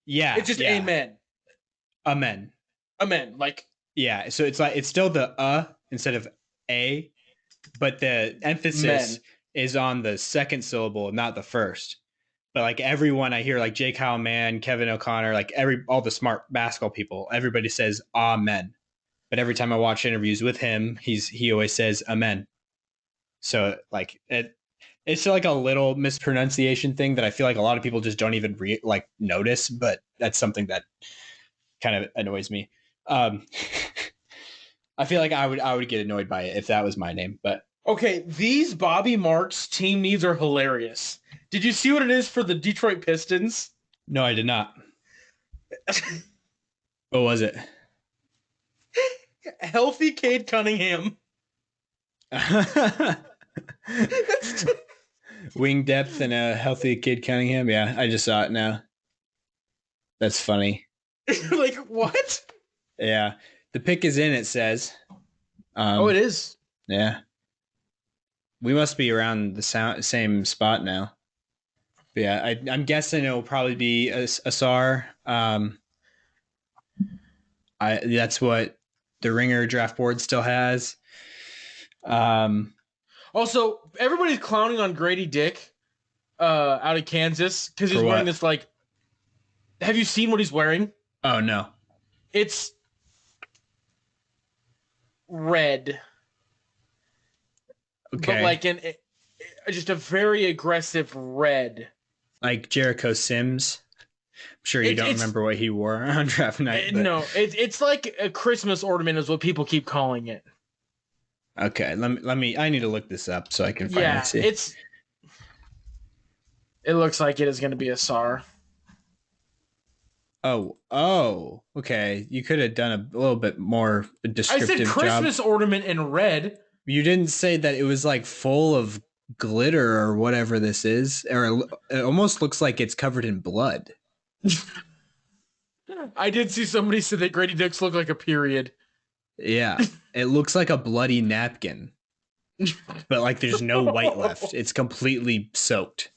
yeah, It's just yeah, amen. amen. Amen. Like Yeah, so it's like it's still the instead of a, but the emphasis men. is on the second syllable, not the first. But like everyone I hear, like Jake Mann, Kevin O'Connor, like all the smart basketball people, everybody says amen. But every time I watch interviews with him, he always says amen. So like it's like a little mispronunciation thing that I feel like a lot of people just don't even like notice, but that's something that kind of annoys me. Um, I feel like I would get annoyed by it if that was my name, but Okay, these Bobby Marks team needs are hilarious. Did you see what it is for the Detroit Pistons? no, I did not. What was it? Healthy Cade Cunningham. Wing depth and a healthy Kid Cunningham. Yeah, I just saw it now. That's funny. Like what? Yeah, the pick is in. It says. Oh, it Um, is. yeah, we must be around the same spot now. But yeah, I'm guessing it'll probably be a SAR. I that's what the Ringer draft board still has. Um, Also, everybody's clowning on Grady Dick out of Kansas because for he's wearing what? this like. Have you seen what he's wearing? Oh no. It's red, but Okay, like just a very aggressive red. like Jericho Sims. I'm sure you don't It's remember what he wore on draft night, but no, it's like a Christmas ornament is what people keep calling it. okay. Let me. I need to look this up so I can finally Yeah, see. it looks like it is going to be a SAR. Oh, okay. You could have done a little bit more I said descriptive job. Christmas ornament in red. You didn't say that it was like full of glitter or whatever this is, or it almost looks like it's covered in blood. I did see somebody say that Grady Dix looked like a period. Yeah, it looks like a bloody napkin, but like there's no white left. It's completely soaked.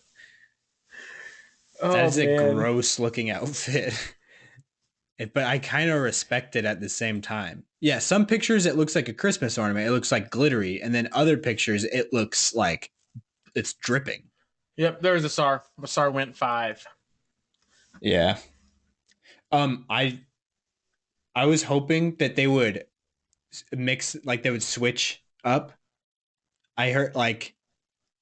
That Oh is a man. gross looking outfit. But I kind of respect it at the same time. Yeah, some pictures it looks like a Christmas ornament. It looks like glittery, and then other pictures it looks like it's dripping. Yep, there's a SAR. A SAR went 5. Yeah. I was hoping that they would mix, like they would switch up. I heard like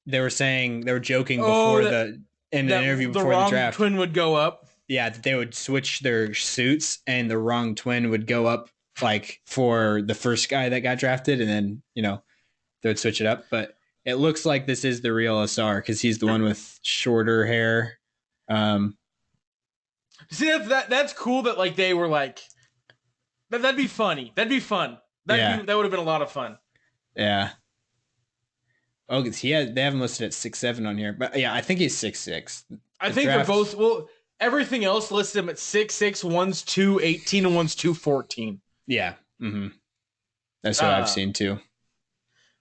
they were joking Oh, before that in an that interview the before the wrong draft. twin would go up. Yeah, that they would switch their suits and the wrong twin would go up like for the first guy that got drafted, and then they would switch it up. But it looks like this is the real SR because he's the one with shorter hair. Um, See, that's cool that like they were like that'd be funny. That'd be fun. yeah, That would have been a lot of fun. yeah. Oh, they have him listed at 6'7" on here, but yeah, I think he's 6'6". I The think they're draft, both well. Everything else listed them at 6'6". One's 218 and one's 214. yeah, that's what I've Uh, seen too.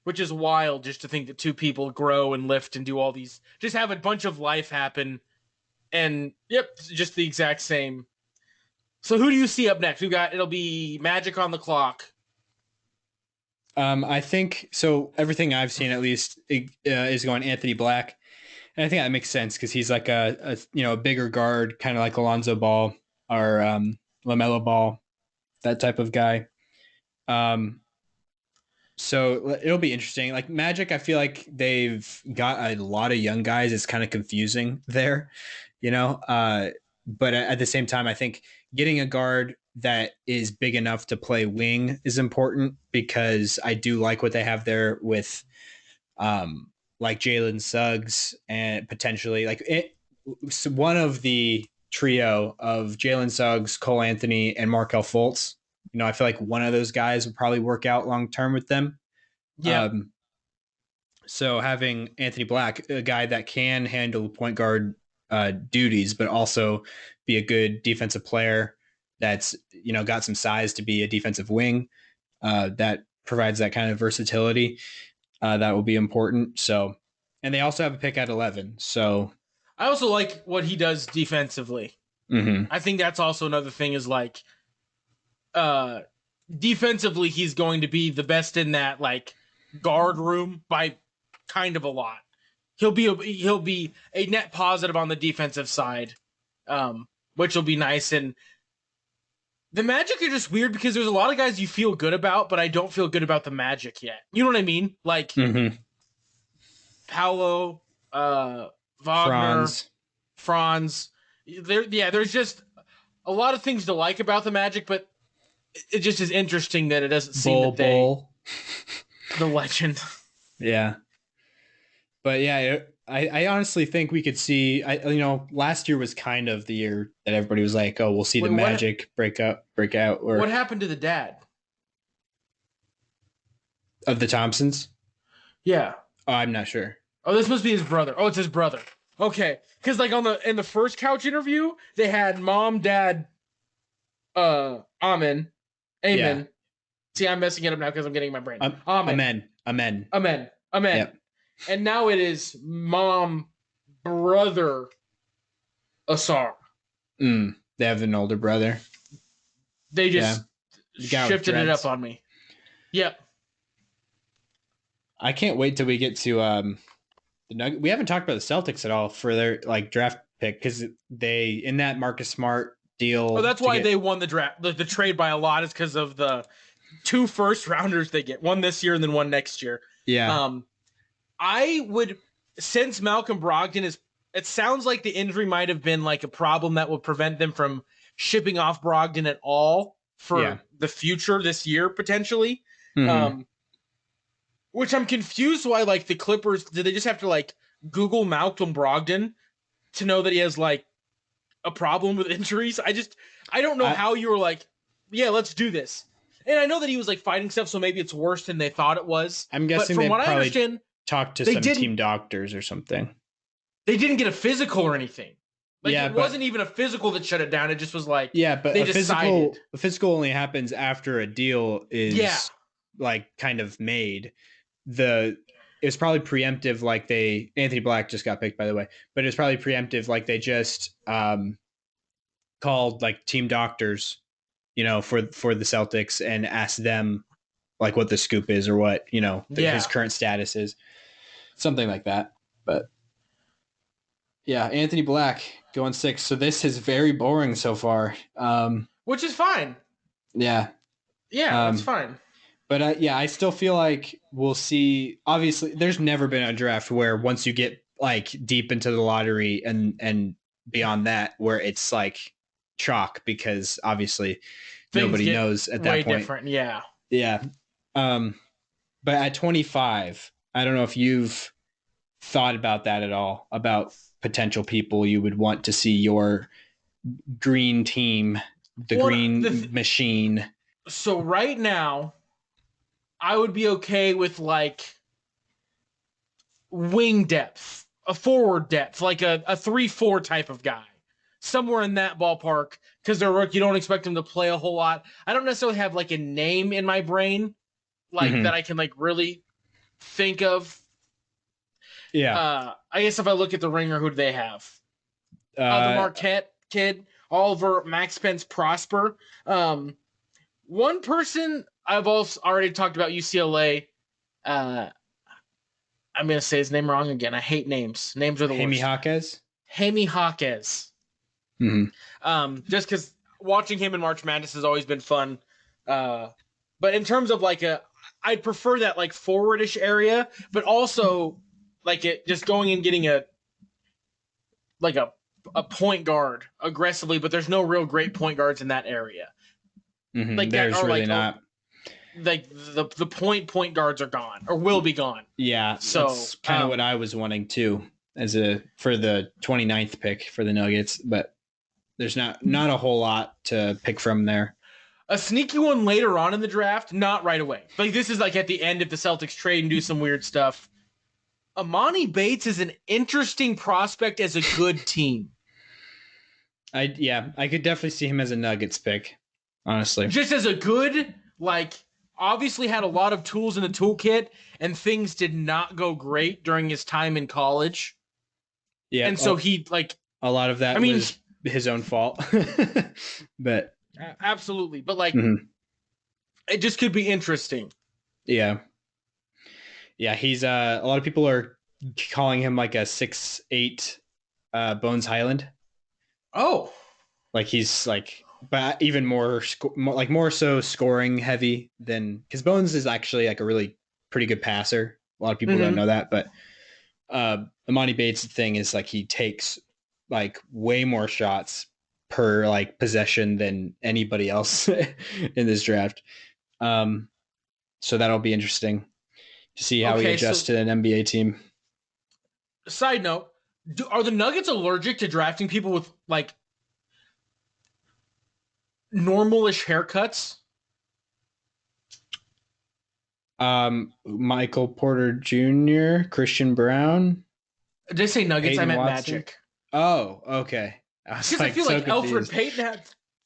which is wild just to think that two people grow and lift and do all these, just have a bunch of life happen, and yep, just the exact same. So who do you see up next? It'll be Magic on the clock. I think so. Everything I've seen, at least, is going Anthony Black, and I think that makes sense because he's like a bigger guard, kind of like Alonzo Ball or Lamelo Ball, that type of guy. Um, so it'll be interesting. Like Magic, I feel like they've got a lot of young guys. It's kind of confusing there, you know. But at the same time, I think getting a guard that is big enough to play wing is important because I do like what they have there with like Jalen Suggs and potentially one of the trio of Jalen Suggs, Cole Anthony, and Markel Fultz. I feel like one of those guys would probably work out long term with them. Yep. Um, so having Anthony Black, a guy that can handle point guard duties, but also be a good defensive player that's got some size to be a defensive wing, that provides that kind of versatility. That will be important. So, and they also have a pick at 11. So, I also like what he does defensively. mm-hmm. I think that's also another thing is like uh defensively he's going to be the best in that like guard room by kind of a lot. He'll be a net positive on the defensive side, which will be nice. And the Magic are just weird because there's a lot of guys you feel good about, but I don't feel good about the Magic yet. You know what I mean? Like Mm-hmm. Paolo, Wagner, Franz. There's just a lot of things to like about the Magic, but it just is interesting that it doesn't seem that the legend. Yeah. But yeah, I honestly think we could see. Last year was kind of the year that everybody was like, "Oh, we'll see the Magic break out." Or what happened to the dad of the Thompsons? Yeah. Oh, I'm not sure. Oh, this must be his brother. Oh, it's his brother. Okay, because like in the first couch interview, they had mom, dad, Amen. Yeah. See, I'm messing it up now because I'm getting my brain. Amen. Yep. And now it is mom, brother, Asar. They have an older brother. They just shifted it up on me. Yep. I can't wait till we get to the Nuggets. We haven't talked about the Celtics at all for their like draft pick because they in that Marcus Smart deal. Oh, that's why they won the draft. The trade by a lot is because of the 2 first rounders they get, one this year and then one next year. Yeah. I would, since Malcolm Brogdon is, it sounds like the injury might have been like a problem that would prevent them from shipping off Brogdon at all for the future this year potentially. Mm-hmm. Which I'm confused why like the Clippers, did they just have to like Google Malcolm Brogdon to know that he has like a problem with injuries? I don't know how you were like, yeah, let's do this. And I know that he was like fighting stuff, so maybe it's worse than they thought it was. I'm guessing from what I understand, talked to some team doctors or something. They didn't get a physical or anything. Like it wasn't even a physical that shut it down. It just was like but they decided. A physical only happens after a deal is like kind of made. It was probably preemptive, like Anthony Black just got picked, by the way, but it was probably preemptive, like they just called like team doctors, for the Celtics and asked them like what the scoop is or what, his current status is, something like that. But yeah, Anthony Black going 6. So this is very boring so far. Which is fine. Yeah. Yeah, that's fine. But I still feel like we'll see. Obviously, there's never been a draft where once you get like deep into the lottery and beyond that, where it's like chalk because obviously nobody knows at that point. Different, yeah. Yeah. But at 25, I don't know if you've thought about that at all, about potential people you would want to see your green team, green machine. So right now, I would be okay with like wing depth, a forward depth, like a 3-4 type of guy, somewhere in that ballpark. Because they're rookie, you don't expect them to play a whole lot. I don't necessarily have like a name in my brain, like that I can like really think of. Yeah. I guess if I look at the Ringer, who do they have? The Marquette kid, Oliver, Max Spence, Prosper. One person I've also already talked about, UCLA. I'm going to say his name wrong again. I hate names. Names are the worst. Jaime Jaquez. Mm-hmm. Just because watching him in March Madness has always been fun. But in terms of like I'd prefer that like forwardish area, but also like it just going and getting a point guard aggressively, but there's no real great point guards in that area. Mm-hmm. Like there's really like, not. Like the point guards are gone or will be gone. Yeah, so that's kind of what I was wanting too, for the 29th pick for the Nuggets, but there's not a whole lot to pick from there. A sneaky one later on in the draft, not right away. Like this is like at the end if the Celtics trade and do some weird stuff. Amani Bates is an interesting prospect as a good team. I could definitely see him as a Nuggets pick, honestly. Just as a good, like, obviously had a lot of tools in the toolkit, and things did not go great during his time in college. Yeah, And so he like, a lot of I that mean, was his own fault. But absolutely, but like, mhm, it just could be interesting. yeah. Yeah, he's a lot of people are calling him like a 6'8" Bones Highland. Oh, Like he's like, but even more so scoring heavy than because Bones is actually like a really pretty good passer. A lot of people don't mm-hmm. know that, but Amani Bates' thing is like he takes like way more shots per like possession than anybody else in this draft. Um, so that'll be interesting to see how he Okay. adjusts So, to an NBA team. side note, are the Nuggets allergic to drafting people with like normalish haircuts? Michael Porter Jr., Christian Brown, Did I say Nuggets? I Peyton meant Watson. Magic. Oh, okay. I was Because I like feel so like Alfred confused. Payton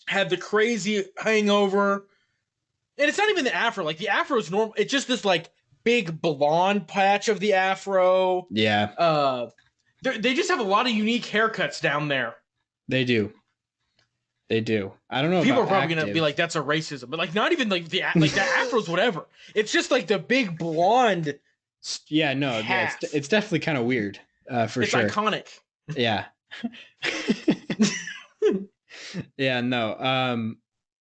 had the crazy hangover, and it's not even the afro. Like the afro is normal. It's just this like big blonde patch of the afro. Yeah, Uh, they just have a lot of unique haircuts down there. they do. They do. I don't know People about are probably gonna be active. like, "That's a racism," but like, not even like the afro's whatever. It's just like the big blonde Yeah, no, yeah, half. it's definitely kind of weird, for It's sure. iconic. Yeah. Yeah, no.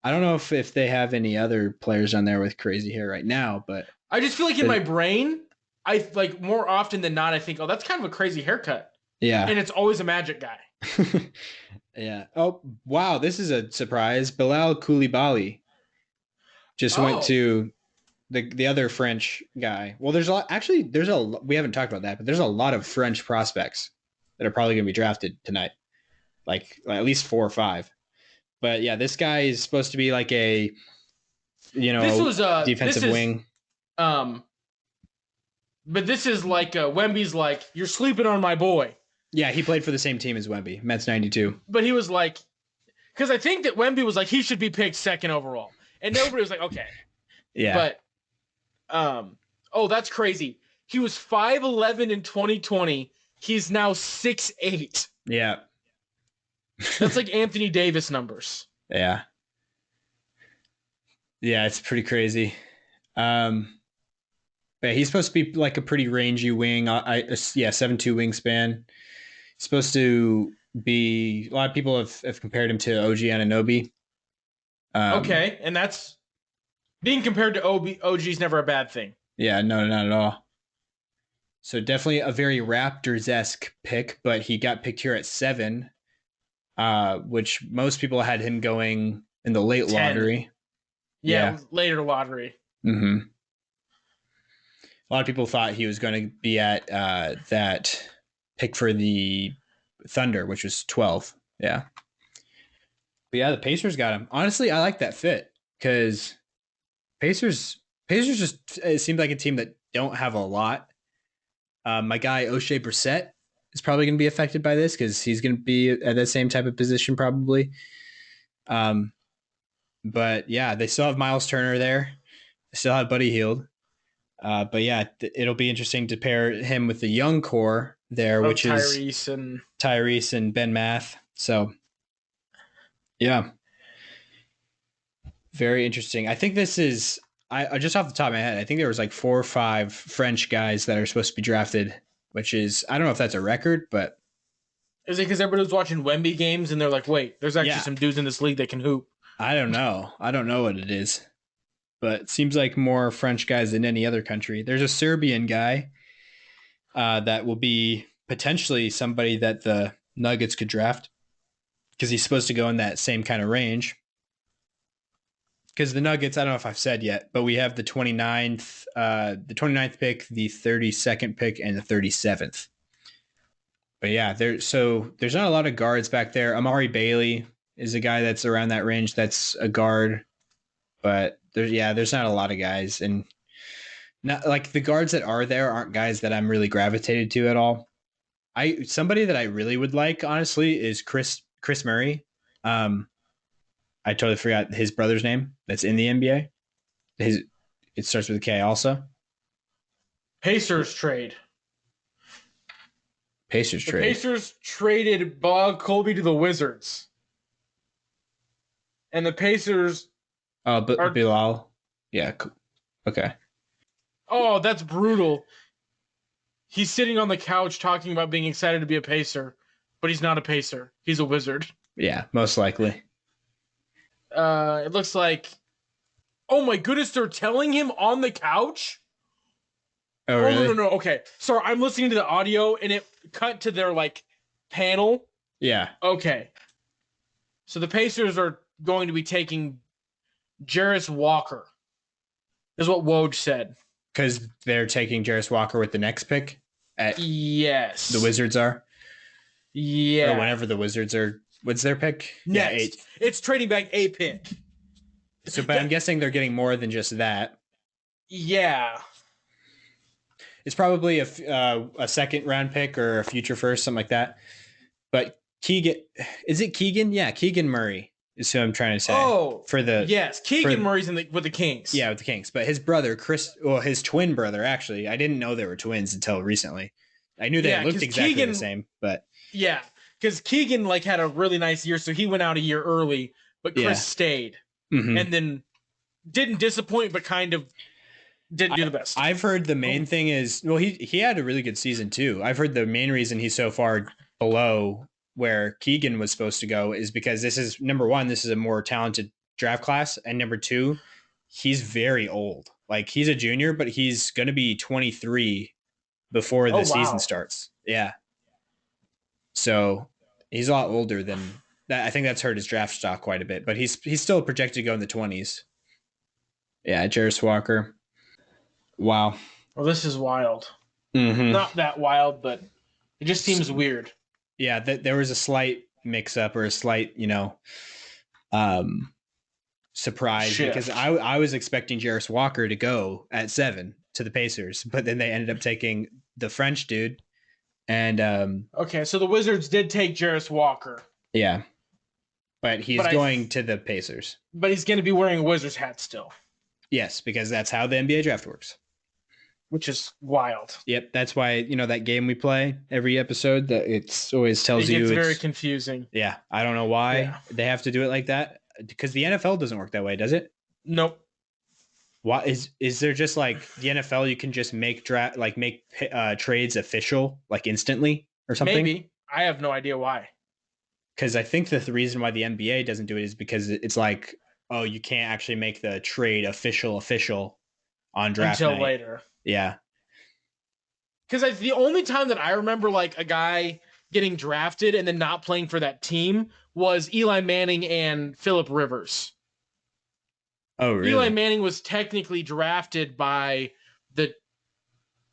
I don't know if they have any other players on there with crazy hair right now, but I just feel like in my brain, I like more often than not, I think, "Oh, that's kind of a crazy haircut," yeah. and it's always a Magic guy. Yeah. Oh, wow, this is a surprise. Bilal Koulibaly just went Oh, to the other French guy. Well, there's a lot, actually we haven't talked about that, but there's a lot of French prospects that are probably going to be drafted tonight. Like at least 4 or 5. But yeah, this guy is supposed to be like a this was this defensive is wing. um, but this is like Wemby's like, "You're sleeping on my boy," Yeah, he played for the same team as Wemby, Mets '92. but he was like, because I think that Wemby was like he should be picked second overall, and nobody was like, "Okay," Yeah, but oh, that's crazy. He was 5'11" in 2020. He's now 6'8". yeah, That's like Anthony Davis numbers. yeah, yeah. It's pretty crazy. Um, but he's supposed to be like a pretty rangy wing. Yeah, 7'2" wingspan. He's supposed to be. A lot of people have compared him to OG Anunoby. Okay, and that's being compared to OG is never a bad thing. Yeah, no, not at all. So definitely a very Raptors esque pick, but he got picked here at 7, which most people had him going in the late 10. lottery. Yeah, Yeah. later lottery. Mm-hmm. A lot of people thought he was going to be at that pick for the Thunder, which was 12. Yeah. But yeah, the Pacers got him. Honestly, I like that fit because Pacers Pacers just it seems like a team that don't have a lot. My guy O'Shea Brissett is probably going to be affected by this because he's going to be at the same type of position probably. Um, but yeah, they still have Miles Turner there. They still have Buddy Hield. But yeah, it'll be interesting to pair him with the young core there, Of which is Tyrese and Tyrese and Ben Math. So yeah, very interesting. I think this is I just off the top of my head, I think there was like 4 or 5 French guys that are supposed to be drafted, which is I don't know if that's a record, but is it because everybody was watching Wemby games and they're like, wait, there's actually yeah, some dudes in this league that can hoop. I don't know. I don't know what it is, but it seems like more French guys than any other country. There's a Serbian guy that will be potentially somebody that the Nuggets could draft because he's supposed to go in that same kind of range. Because the Nuggets, I don't know if I've said yet, but we have the 29th pick, the 32nd pick, and the 37th. But yeah, there's not a lot of guards back there. Amari Bailey is a guy that's around that range. That's a guard, but there's not a lot of guys, and not like the guards that are there aren't guys that I'm really gravitated to at all. Somebody that I really would like, honestly, is Chris Murray. I totally forgot his brother's name. That's in the NBA. His It starts with a K also. Pacers trade. Pacers The trade. Pacers traded Bob Colby to the Wizards. And the Pacers Oh, but are. Bilal. Yeah. Okay. Oh, that's brutal. He's sitting on the couch talking about being excited to be a Pacer, but he's not a Pacer. He's a Wizard. Yeah, most likely. It looks like. Oh my goodness, they're telling him on the couch? Oh, Oh, really? no. Okay. Sorry, I'm listening to the audio and it cut to their, like, panel. Yeah. Okay. So the Pacers are going to be taking Jarris Walker, is what Woj said. Because they're taking Jarris Walker with the next pick. Yes. The Wizards are. Yeah. Or whenever the Wizards are. What's their pick? Next. Yeah, 8th. It's trading back a pick. So, but I'm guessing they're getting more than just that. Yeah. It's probably a second round pick or a future first, something like that. But Keegan, is it Keegan? Yeah, Keegan Murray is who I'm trying to say. Oh, yes, Keegan Murray's with the Kings. Yeah, with the Kings. But his brother, his twin brother, actually, I didn't know they were twins until recently. I knew they looked exactly the same, but yeah, because Keegan had a really nice year, so he went out a year early, but Chris stayed, and then didn't disappoint, but kind of didn't do the best. I've heard the main thing is, well, he had a really good season too. I've heard the main reason he's so far below where Keegan was supposed to go is because this is number one, this is a more talented draft class, and number two, he's very old. Like he's a junior, but he's going to be 23 before the season starts. Yeah. So he's a lot older than that. I think that's hurt his draft stock quite a bit, but he's still projected to go in the 20s. Yeah, Jarris Walker. Wow. Well, this is wild. Mm-hmm. Not that wild, but it just seems weird. Yeah, there was a slight mix-up or a slight, surprise shift. Because I was expecting Jarris Walker to go at 7 to the Pacers, but then they ended up taking the French dude. And okay, so the Wizards did take Jarris Walker. Yeah, but he's going to the Pacers. But he's going to be wearing a Wizards hat still. Yes, because that's how the NBA draft works. Which is wild. Yep, that's why that game we play every episode that it always tells you it's very confusing. Yeah, I don't know why they have to do it like that because the NFL doesn't work that way, does it? Nope. Why is there just like the NFL? You can just make trades official instantly or something. Maybe I have no idea why. Because I think the reason why the NBA doesn't do it is because it's like, oh, you can't actually make the trade official on draft until night. Later. Yeah. Because the only time that I remember a guy getting drafted and then not playing for that team was Eli Manning and Phillip Rivers. Oh, really? Eli Manning was technically drafted by the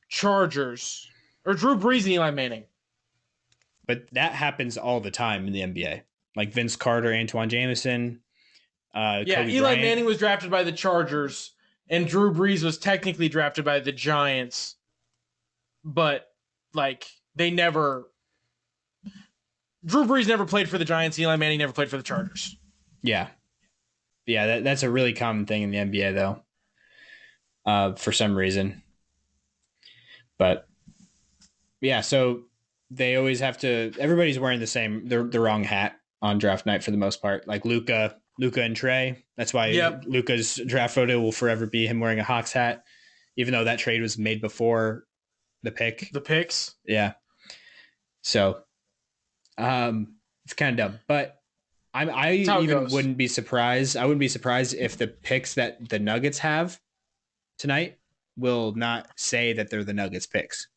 Chargers. Or Drew Brees and Eli Manning. But that happens all the time in the NBA. Like Vince Carter, Antoine Jameson. Eli Bryant. Manning was drafted by the Chargers. And Drew Brees was technically drafted by the Giants, but they never. Drew Brees never played for the Giants. Eli Manning never played for the Chargers. Yeah, that's a really common thing in the NBA, though, for some reason. But yeah, so they always have to. Everybody's wearing the wrong hat on draft night for the most part. Like Luka and Trey. That's why Luka's draft photo will forever be him wearing a Hawks hat, even though that trade was made before the pick. The picks? Yeah. So, it's kind of dumb, but I wouldn't be surprised. I wouldn't be surprised if the picks that the Nuggets have tonight will not say that they're the Nuggets picks,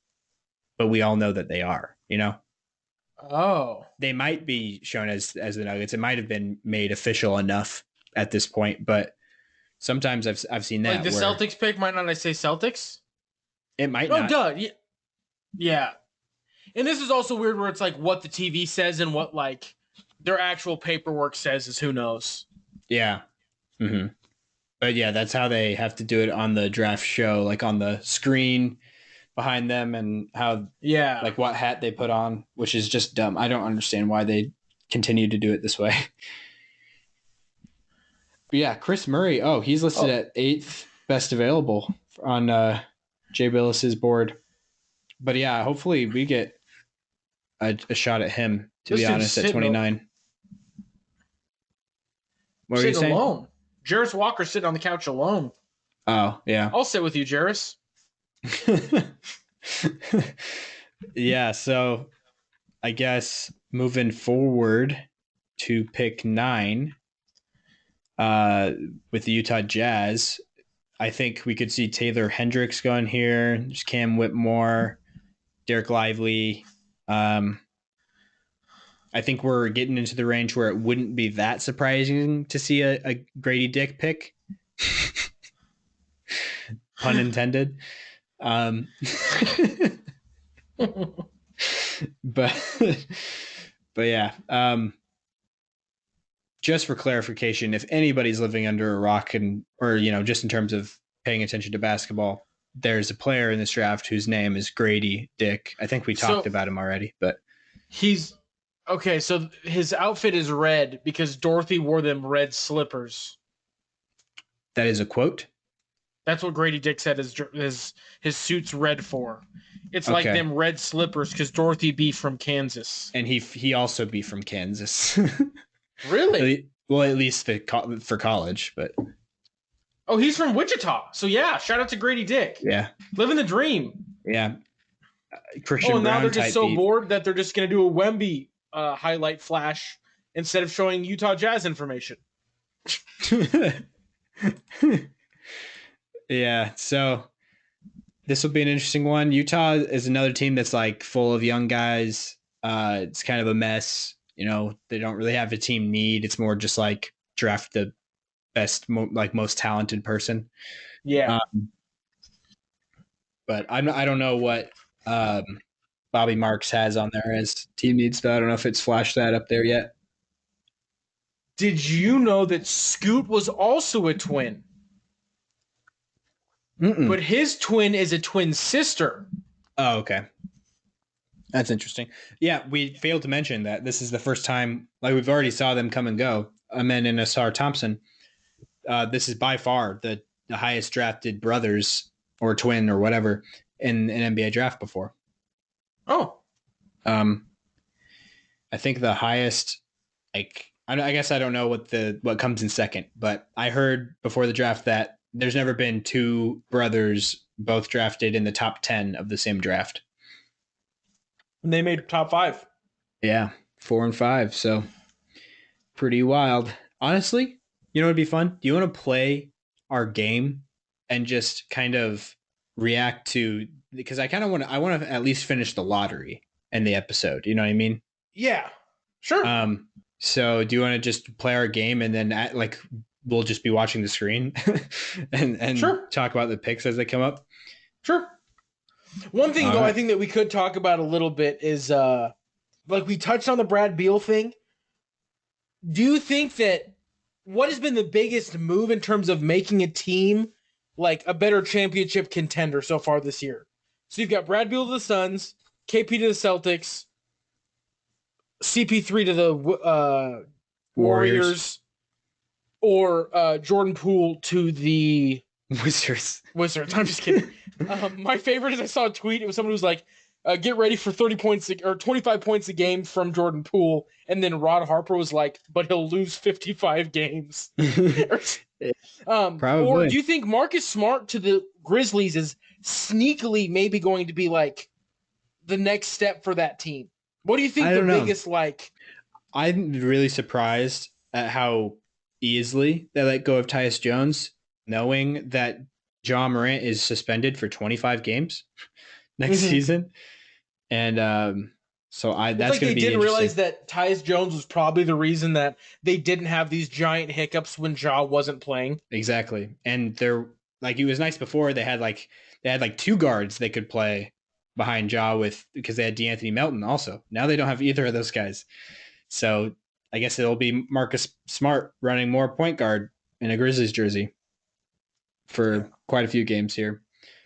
but we all know that they are, Oh, they might be shown as the Nuggets. It might have been made official enough at this point, but sometimes I've seen that. Like the Celtics pick might not say Celtics. It might not. Oh, duh. Yeah. And this is also weird where it's like what the TV says and what their actual paperwork says is who knows. Yeah. Mm-hmm. But yeah, that's how they have to do it on the draft show, on the screen behind them, and how what hat they put on, which is just dumb. I don't understand why they continue to do it this way. But yeah, Chris Murray. Oh, he's listed at 8th. best available on Jay Billis's board. But yeah, hopefully we get a shot at him, to This be dude's honest, at sitting 29. What were you sitting saying? alone. Jarris Walker sitting on the couch alone. Oh, yeah. I'll sit with you, Jarris. Yeah, so I guess moving forward to pick 9 with the Utah Jazz, I think we could see Taylor Hendricks going here. There's Cam Whitmore, Derek Lively. I think we're getting into the range where it wouldn't be that surprising to see a Grady Dick pick. Pun intended. but but yeah. Just for clarification, if anybody's living under a rock or just in terms of paying attention to basketball, there's a player in this draft whose name is Grady Dick. I think we talked about him already, but he's okay. So his outfit is red because Dorothy wore them red slippers. That is a quote. That's what Grady Dick said his suit's red for. It's like them red slippers because Dorothy be from Kansas. And he also be from Kansas. Really? Well, at least for college, but. Oh, he's from Wichita. So yeah, shout out to Grady Dick. Yeah. Living the dream. Yeah. Christian Brown. Now they're just so bored that they're just going to do a Wemby highlight flash instead of showing Utah Jazz information. Yeah, so this will be an interesting one. Utah is another team that's like full of young guys. It's kind of a mess. They don't really have a team need. It's more just like draft the best, most talented person. Yeah. But I don't know what Bobby Marks has on there as team needs, but I don't know if it's flashed that up there yet. Did you know that Scoot was also a twin? Mm-mm. But his twin is a twin sister. Oh, okay. That's interesting. Yeah, we failed to mention that this is the first time, like we've already saw them come and go. Amen and Asar Thompson. This is by far the highest drafted brothers or twin or whatever in an NBA draft before. Oh. I think the highest, like, I guess I don't know what comes in second, but I heard before the draft that there's never been two brothers both drafted in the top 10 of the same draft. And they made top 5. Yeah, 4 and 5. So pretty wild. Honestly, it'd be fun. Do you want to play our game and just kind of react to, because I want to at least finish the lottery and the episode. You know what I mean? Yeah, sure. So do you want to just play our game and then we'll just be watching the screen and sure. Talk about the picks as they come up? Sure. One thing, though, I think that we could talk about a little bit is, we touched on the Brad Beal thing. Do you think that what has been the biggest move in terms of making a team like a better championship contender so far this year? So you've got Brad Beal to the Suns, KP to the Celtics, CP3 to the Warriors, or Jordan Poole to the Wizards. I'm just kidding. My favorite is I saw a tweet. It was someone who was like, get ready for 30 points or 25 points a game from Jordan Poole. And then Rod Harper was like, but he'll lose 55 games. Probably. Or do you think Marcus Smart to the Grizzlies is sneakily maybe going to be like the next step for that team? What do you think biggest like? I'm really surprised at how easily they let go of Tyus Jones, knowing that Ja Morant is suspended for 25 games next season. And so that's going to be they didn't realize that Tyus Jones was probably the reason that they didn't have these giant hiccups when Ja wasn't playing. Exactly. And they're like, it was nice before they had two guards they could play behind Ja because they had DeAnthony Melton also. Now they don't have either of those guys. So I guess it'll be Marcus Smart running more point guard in a Grizzlies jersey for quite a few games here.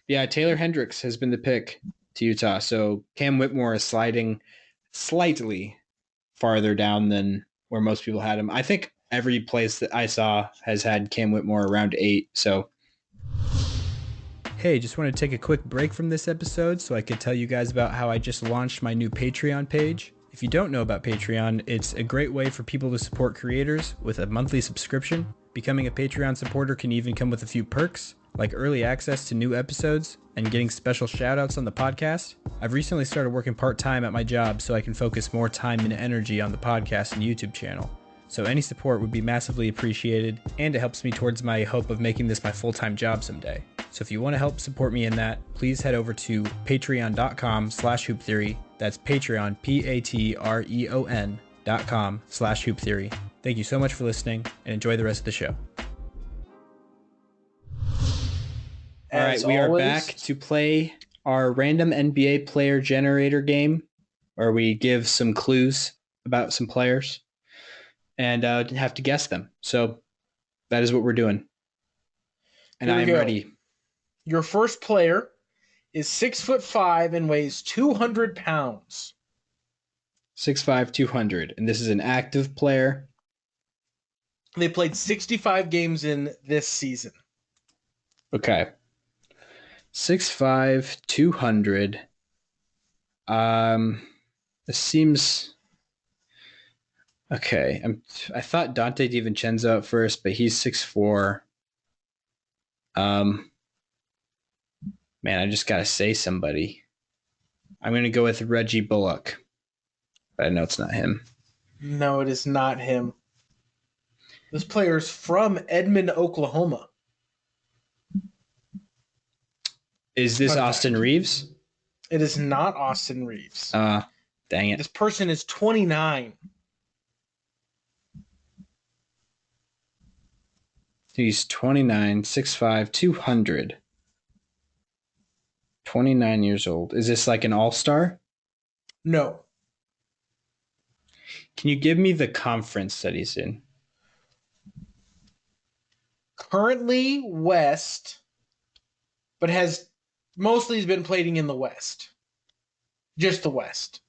Yeah, Taylor Hendricks has been the pick to Utah. So Cam Whitmore is sliding slightly farther down than where most people had him. I think every place that I saw has had Cam Whitmore around 8. So Hey, just want to take a quick break from this episode so I could tell you guys about how I just launched my new Patreon page. If you don't know about Patreon, it's a great way for people to support creators with a monthly subscription. Becoming a Patreon supporter can even come with a few perks, like early access to new episodes and getting special shoutouts on the podcast. I've recently started working part-time at my job so I can focus more time and energy on the podcast and YouTube channel. So any support would be massively appreciated, and it helps me towards my hope of making this my full-time job someday. So if you want to help support me in that, please head over to patreon.com/hooptheory. That's Patreon, patreon.com/hooptheory. Thank you so much for listening, and enjoy the rest of the show. All right, we are back to play our random NBA player generator game, where we give some clues about some players and have to guess them. So that is what we're doing. And I am ready. Your first player is 6'5" and weighs 200 pounds. 6'5", 200. And this is an active player. They played 65 games in this season. Okay. 6'5", 200. This seems... Okay. I thought Dante DiVincenzo at first, but he's 6'4". Man, I just got to say somebody. I'm going to go with Reggie Bullock. But I know it's not him. No, it is not him. This player is from Edmond, Oklahoma. Is this Austin Reeves? It is not Austin Reeves. Dang it. This person is 29. He's 29, 6'5", 200. 29 years old. Is this like an all-star? No. Can you give me the conference that he's in? Currently West, but has mostly been playing in the West. Just the West.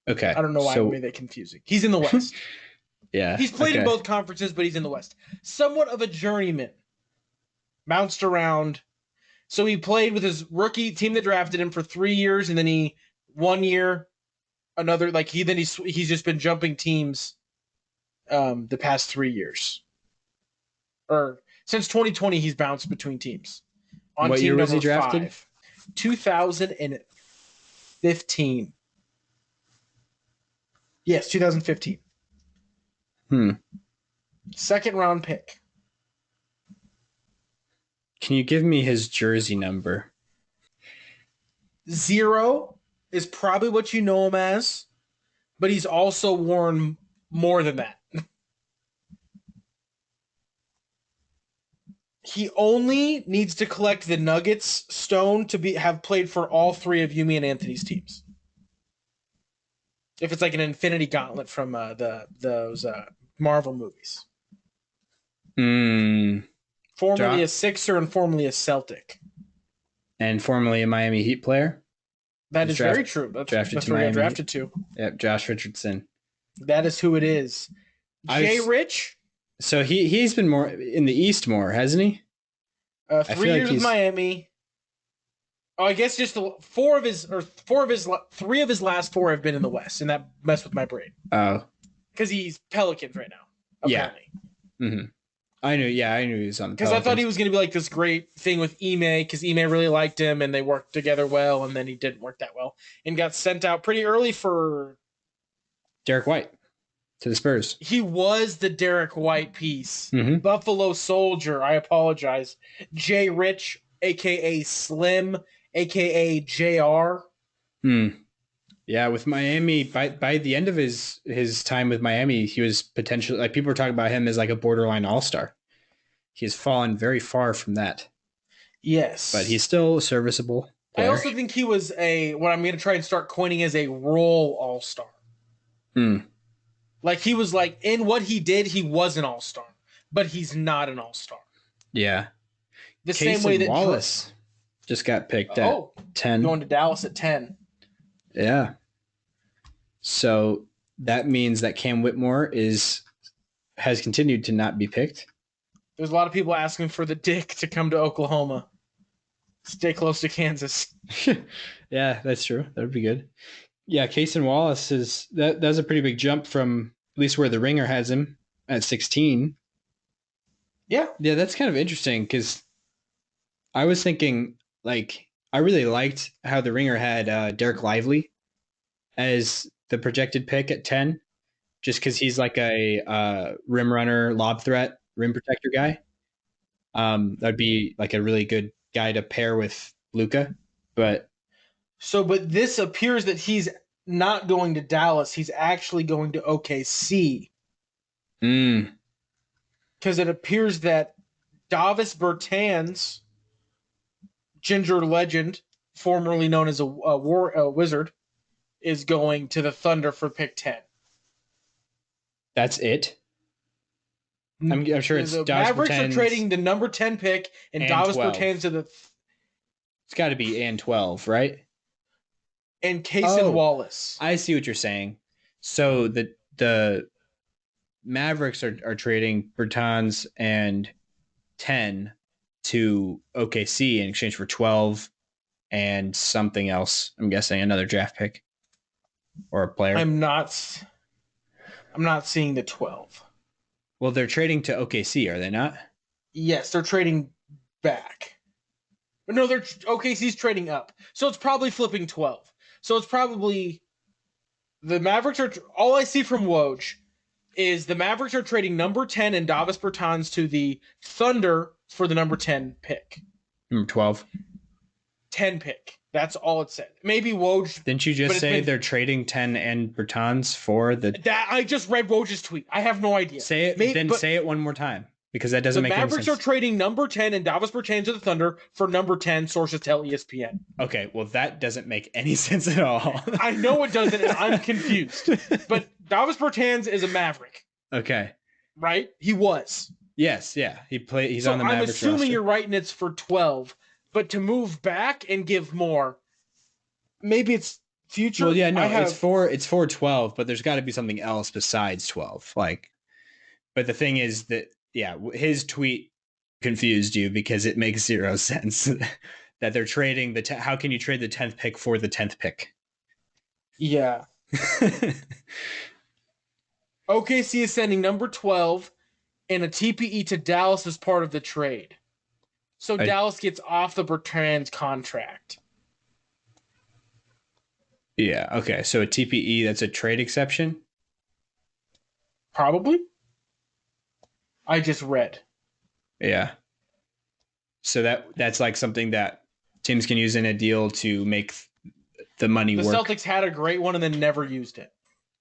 Okay. I don't know why I made that confusing. He's in the West. Yeah. He's played in both conferences, but he's in the West. Somewhat of a journeyman. Bounced around. So he played with his rookie team that drafted him for 3 years, and then he 1 year, another he's just been jumping teams the past 3 years. Or since 2020, he's bounced between teams. On what year was he drafted? 2015. Yes, 2015. Second round pick. Can you give me his jersey number? 0 is probably what you know him as, but he's also worn more than that. He only needs to collect the Nuggets stone to have played for all 3 of Yumi and Anthony's teams. If it's like an Infinity Gauntlet from those Marvel movies. Formerly a Sixer and formerly a Celtic. And formerly a Miami Heat player? That is very true. That's where he got drafted to. Yep, Josh Richardson. That is who it is. Jay Rich. So he's been more in the East more, hasn't he? 3 years with Miami. Oh, I guess just 3 of his last 4 have been in the West, and that messed with my brain. Oh. Because he's Pelicans right now, apparently. Yeah. Mm-hmm. I knew he was on the Pelicans. Because I thought he was going to be like this great thing with Ime, because Ime really liked him, and they worked together well, and then he didn't work that well, and got sent out pretty early for... Derek White. To the Spurs. He was the Derek White piece. Mm-hmm. Buffalo Soldier, I apologize. Jay Rich, a.k.a. Slim, a.k.a. JR. Yeah, with Miami, by the end of his time with Miami, he was potentially, like, people were talking about him as like a borderline all-star. He has fallen very far from that. Yes. But he's still serviceable player. I also think he was what I'm going to try and start coining as a role all-star. Like, he was like, in what he did, he was an all-star. But he's not an all-star. Yeah. The same way that Wallace just got picked at 10. Going to Dallas at 10. Yeah. So that means that Cam Whitmore has continued to not be picked. There's a lot of people asking for the Dick to come to Oklahoma. Stay close to Kansas. Yeah, that's true. That would be good. Yeah, Cason Wallace is that's a pretty big jump from at least where the Ringer has him at 16. Yeah. Yeah, that's kind of interesting because I was thinking like I really liked how the Ringer had Derek Lively as the projected pick at 10, just because he's like a rim runner, lob threat, rim protector guy. That'd be like a really good guy to pair with Luca. But So, but this appears that he's not going to Dallas. He's actually going to OKC mm, because it appears that Davis Bertans, Ginger Legend, formerly known as a wizard, is going to the Thunder for pick 10. that's it. I'm sure it's The Davis Mavericks are Bertans trading the number 10 pick and and Davis 12. Bertans to the It's got to be and 12, right? and Cason Oh, Wallace. I see what you're saying. So the Mavericks are trading Bertans and 10 to OKC in exchange for 12 and something else. I'm guessing another draft pick or a player. I'm not seeing the 12. Well, they're trading to OKC, are they not? Yes, they're trading back. No, they're OKC's trading up. So it's probably flipping 12. So it's probably the Mavericks are all I see from Woj is the Mavericks are trading number 10 and Davis Bertans to the Thunder for the number 10 pick. Number 12. 10 pick. That's all it said. Maybe Woj. Didn't you just say they're trading 10 and Bertans for the that I just read Woj's tweet. I have no idea. Say it say it one more time because that doesn't make any sense. The Mavericks are trading number 10 and Davis Bertans to the Thunder for number 10, sources tell ESPN. Okay, well that doesn't make any sense at all. I know it doesn't, and I'm confused. But Davis Bertans is a Maverick. Okay. Right? He was. Yes, yeah. He's on the Mavericks roster. I'm assuming you're right and it's for 12, but to move back and give more, maybe it's future. Well, yeah, no, it's for 12, but there's got to be something else besides 12. Like, but the thing is that his tweet confused you because it makes zero sense that they're trading how can you trade the 10th pick for the 10th pick? Yeah. OKC is sending number 12 and a TPE to Dallas as part of the trade. So Dallas gets off the Bertans contract. Yeah, okay. So a TPE, that's a trade exception? Probably. I just read. Yeah. So that's like something that teams can use in a deal to make the money work. The Celtics had a great one and then never used it.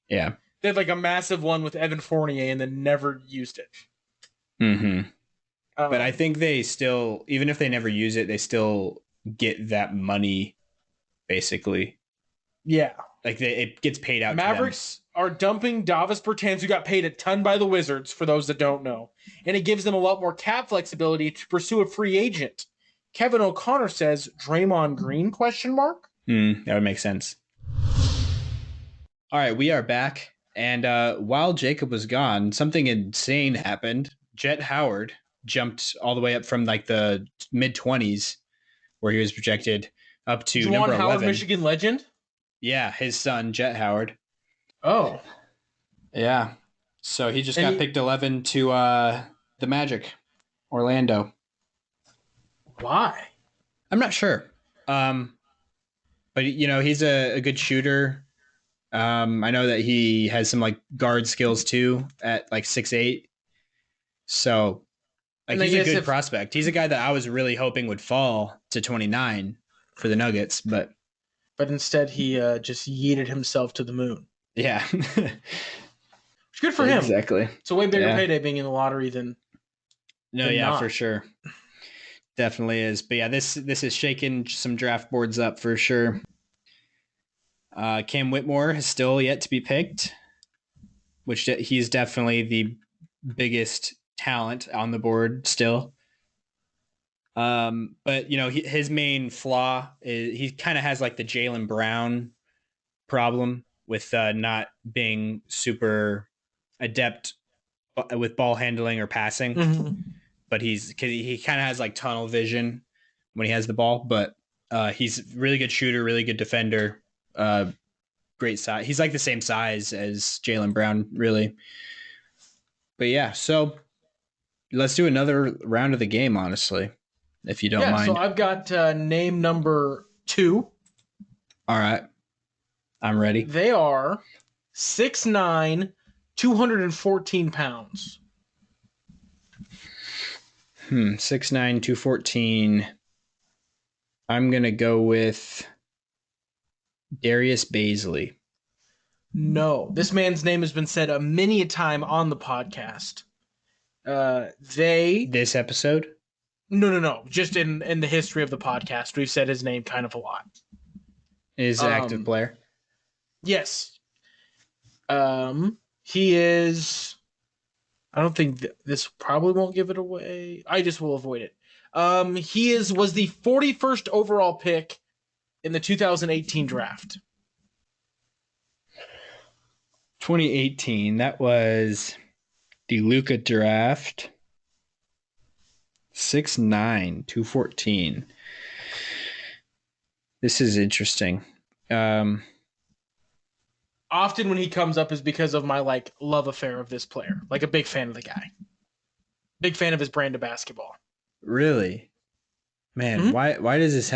Yeah. They had like a massive one with Evan Fournier and then never used it. Mm-hmm. But I think they still, even if they never use it, they still get that money, basically. Yeah. Like it gets paid out. Mavericks are dumping Davis Bertans, who got paid a ton by the Wizards, for those that don't know. And it gives them a lot more cap flexibility to pursue a free agent. Kevin O'Connor says, Draymond Green, question mark? That would make sense. All right, we are back. And while Jacob was gone, something insane happened. Jet Howard jumped all the way up from like the mid-20s, where he was projected, up to Juwan number 11. Howard, Michigan legend? Yeah, his son, Jet Howard. Oh. Yeah. So he just got picked 11 to the Magic, Orlando. Why? I'm not sure. But, he's a good shooter. I know that he has some like guard skills too at like 6'8". So like he's a good prospect. He's a guy that I was really hoping would fall to 29 for the Nuggets, but instead he just yeeted himself to the moon. Yeah. It's good for him. Exactly. It's a way bigger payday being in the lottery than not. For sure. Definitely is. But yeah, this is shaking some draft boards up for sure. Cam Whitmore has still yet to be picked, which he's definitely the biggest talent on the board still. But his main flaw is he kind of has like the Jaylen Brown problem with not being super adept with ball handling or passing. Mm-hmm. But he kind of has like tunnel vision when he has the ball, but he's a really good shooter, really good defender, great size. He's like the same size as Jaylen Brown, really. But yeah, so let's do another round of the game, honestly, if you don't Yeah, so mind. I've got name number 2. All right, I'm ready. They are 6'9", 214 pounds. 6'9", 214. I'm gonna go with Darius Baisley. No, this man's name has been said many a time on the podcast. They This episode? no. Just in the history of the podcast, we've said his name kind of a lot. Is an active player. Yes. He is. I don't think this probably won't give it away. I just will avoid it. He was the 41st overall pick in the 2018 draft. 2018. That was the Luka draft. 6'9", 214. This is interesting. Often when he comes up is because of my like love affair of this player. Like a big fan of the guy. Big fan of his brand of basketball. Really? Man, why does this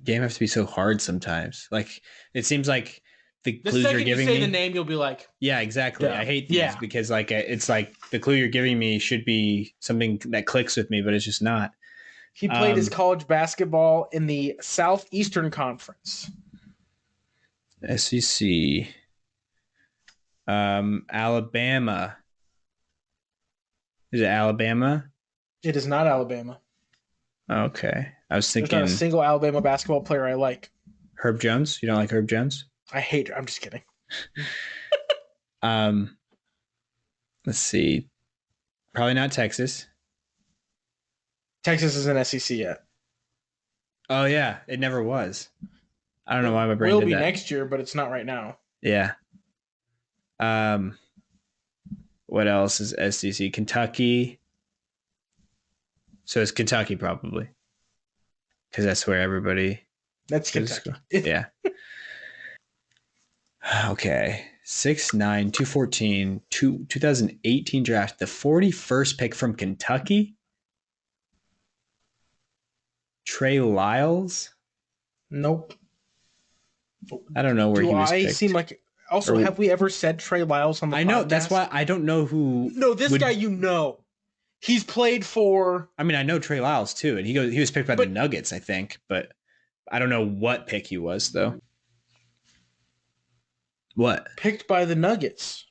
game have to be so hard sometimes? Like, it seems like the clues you're giving me. The second you say the name, you'll be like, yeah, exactly. Yeah. I hate these because like it's like the clue you're giving me should be something that clicks with me, but it's just not. He played his college basketball in the Southeastern Conference. SEC. Alabama. Is it Alabama? It is not Alabama. Okay. I was There's thinking not a single Alabama basketball player I like. Herb Jones. You don't like Herb Jones? I hate her. I'm just kidding. Let's see. Probably not Texas. Texas isn't SEC yet. Oh yeah, it never was. I don't know why my brain will did be that. next year, but it's not right now. Yeah. What else is SEC? Kentucky. So it's Kentucky probably, because that's where everybody. That's Kentucky. Yeah. Okay. 6'9", 214, 2018 draft. The 41st pick from Kentucky. Trey Lyles. Nope. I don't know where he was picked. Seem like. Also, have we ever said Trey Lyles on the podcast? I know. That's why I don't know who. No, this guy you know. He's played for. I mean, I know Trey Lyles too, and he was picked by the Nuggets, I think, but I don't know what pick he was though. What? Picked by the Nuggets.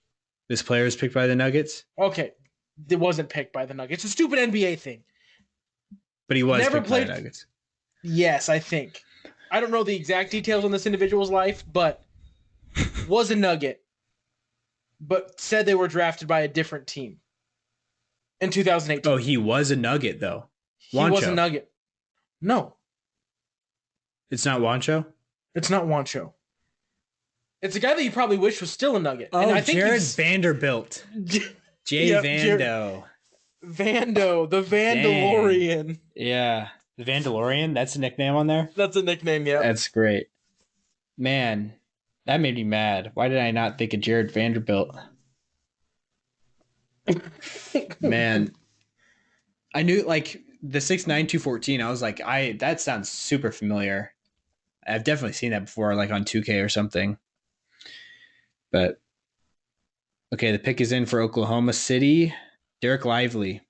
This player was picked by the Nuggets? Okay. It wasn't picked by the Nuggets. It's a stupid NBA thing. But he was picked by the Nuggets. Yes, I think. I don't know the exact details on this individual's life, but was a Nugget. But said they were drafted by a different team in 2018. Oh, he was a Nugget, though. He was a Nugget. No. It's not Wancho? It's not Wancho. It's a guy that you probably wish was still a Nugget. Oh, and I think Jared Vanderbilt. Jay Vando. Vando, the Vandalorian. Dang. Yeah. The Vandalorian? That's a nickname on there? That's a nickname, yeah. That's great. Man, that made me mad. Why did I not think of Jared Vanderbilt? Man. I knew, like, the 6'9", 214, I was like, that sounds super familiar. I've definitely seen that before, like on 2K or something. But, okay, the pick is in for Oklahoma City. Derek Lively.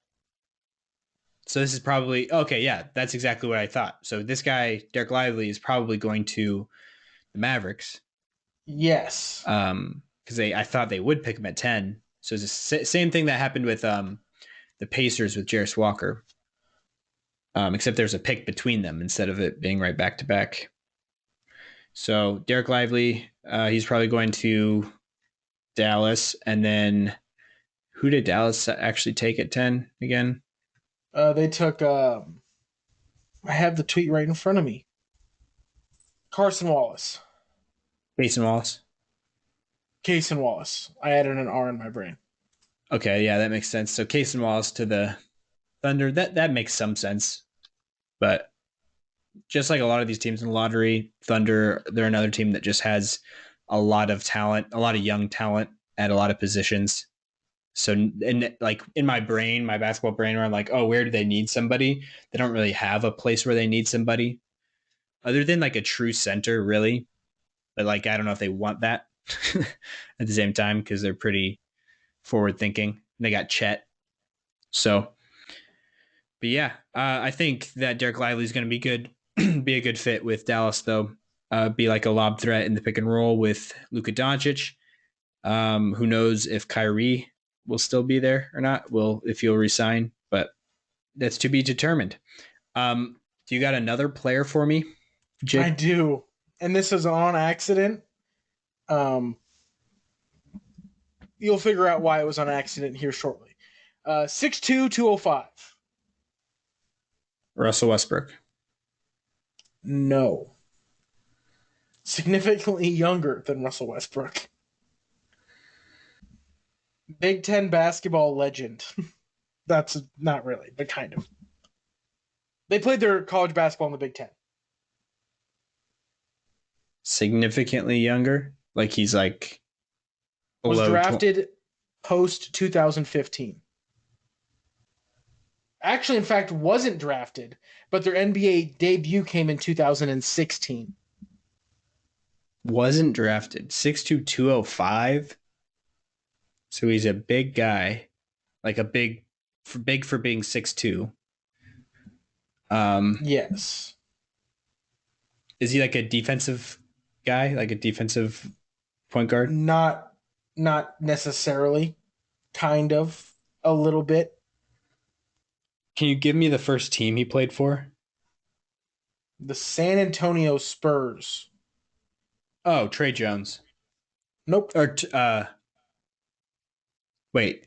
So this is probably, okay, yeah, that's exactly what I thought. So this guy, Derek Lively, is probably going to the Mavericks. Yes. Because I thought they would pick him at 10. So it's the same thing that happened with the Pacers with Jarris Walker. Except there's a pick between them instead of it being right back to back. So Derek Lively, he's probably going to Dallas. And then who did Dallas actually take at 10 again? They took, I have the tweet right in front of me. Carson Wallace. Mason Wallace. Cason Wallace. I added an R in my brain. Okay, yeah, that makes sense. So Cason Wallace to the Thunder, that makes some sense. But just like a lot of these teams in the lottery, Thunder, they're another team that just has a lot of talent, a lot of young talent at a lot of positions. So, and like in my brain, my basketball brain, where I'm like, oh, where do they need somebody? They don't really have a place where they need somebody other than like a true center, really. But like, I don't know if they want that at the same time because they're pretty forward thinking. They got Chet. So, but yeah, I think that Derek Lively is going to be good, be a good fit with Dallas, though. Be like a lob threat in the pick and roll with Luka Doncic. Who knows if Kyrie will still be there or not? Will if he'll resign, but that's to be determined. Do you got another player for me, I Jake? do. And this is on accident. Um, you'll figure out why it was on accident here shortly. 6'2", 205. Russell Westbrook. No. Significantly younger than Russell Westbrook. Big Ten basketball legend. That's not really, but kind of. They played their college basketball in the Big Ten. Significantly younger, like he's like Was below. drafted post 2015. Actually, in fact, wasn't drafted, but their NBA debut came in 2016. Wasn't drafted. 6'2", 205. So he's a big guy, like a big for being 6'2". Yes. Is he like a defensive guy, like a defensive point guard? Not necessarily. Kind of. A little bit. Can you give me the first team he played for? The San Antonio Spurs. Oh, Trey Jones. Nope. Or wait,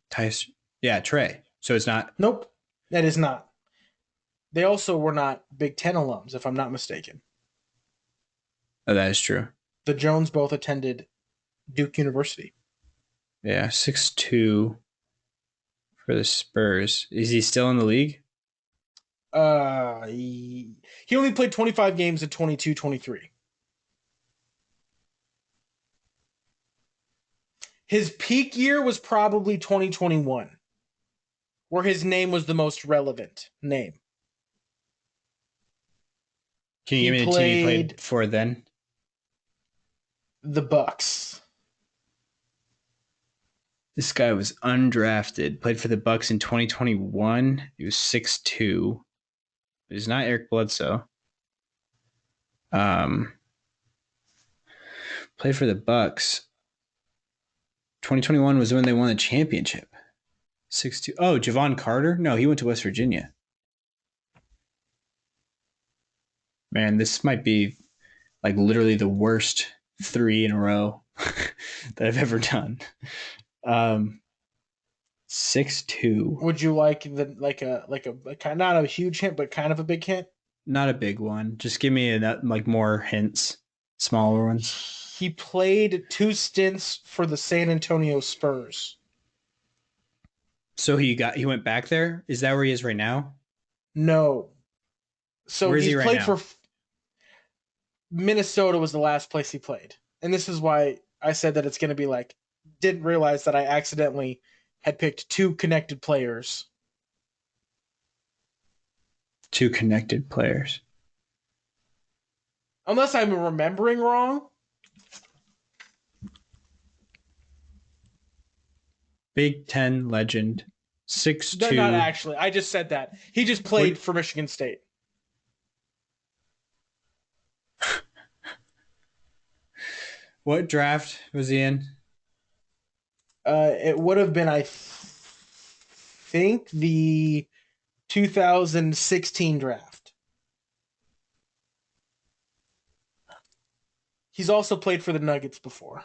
Tice. Yeah, Trey. So it's not. Nope. That is not. They also were not Big Ten alums, if I'm not mistaken. Oh, that is true. The Jones both attended Duke University. Yeah, 6'2" for the Spurs. Is he still in the league? He only played 25 games in 22-23. His peak year was probably 2021, where his name was the most relevant name. Can you give me the team he played for then? The Bucks. This guy was undrafted. Played for the Bucks in 2021. He was 6'2". He's not Eric Bledsoe. Played for the Bucks. 2021 was when they won the championship. 6'2". Oh, Javon Carter? No, he went to West Virginia. Man, this might be like literally the worst 3 in a row that I've ever done. 6'2". Would you like a not a huge hint, but kind of a big hint? Not a big one. Just give me like more hints, smaller ones. He played 2 stints for the San Antonio Spurs. So he went back there? Is that where he is right now? No. So where is he right played now? for Minnesota was the last place he played. And this is why I said that it's going to be like, didn't realize that I accidentally had picked 2 connected players. 2 connected players. Unless I'm remembering wrong. Big Ten legend. 6'2". Not actually. I just said that. He just played for Michigan State. What draft was he in? It would have been, I think, the 2016 draft. He's also played for the Nuggets before.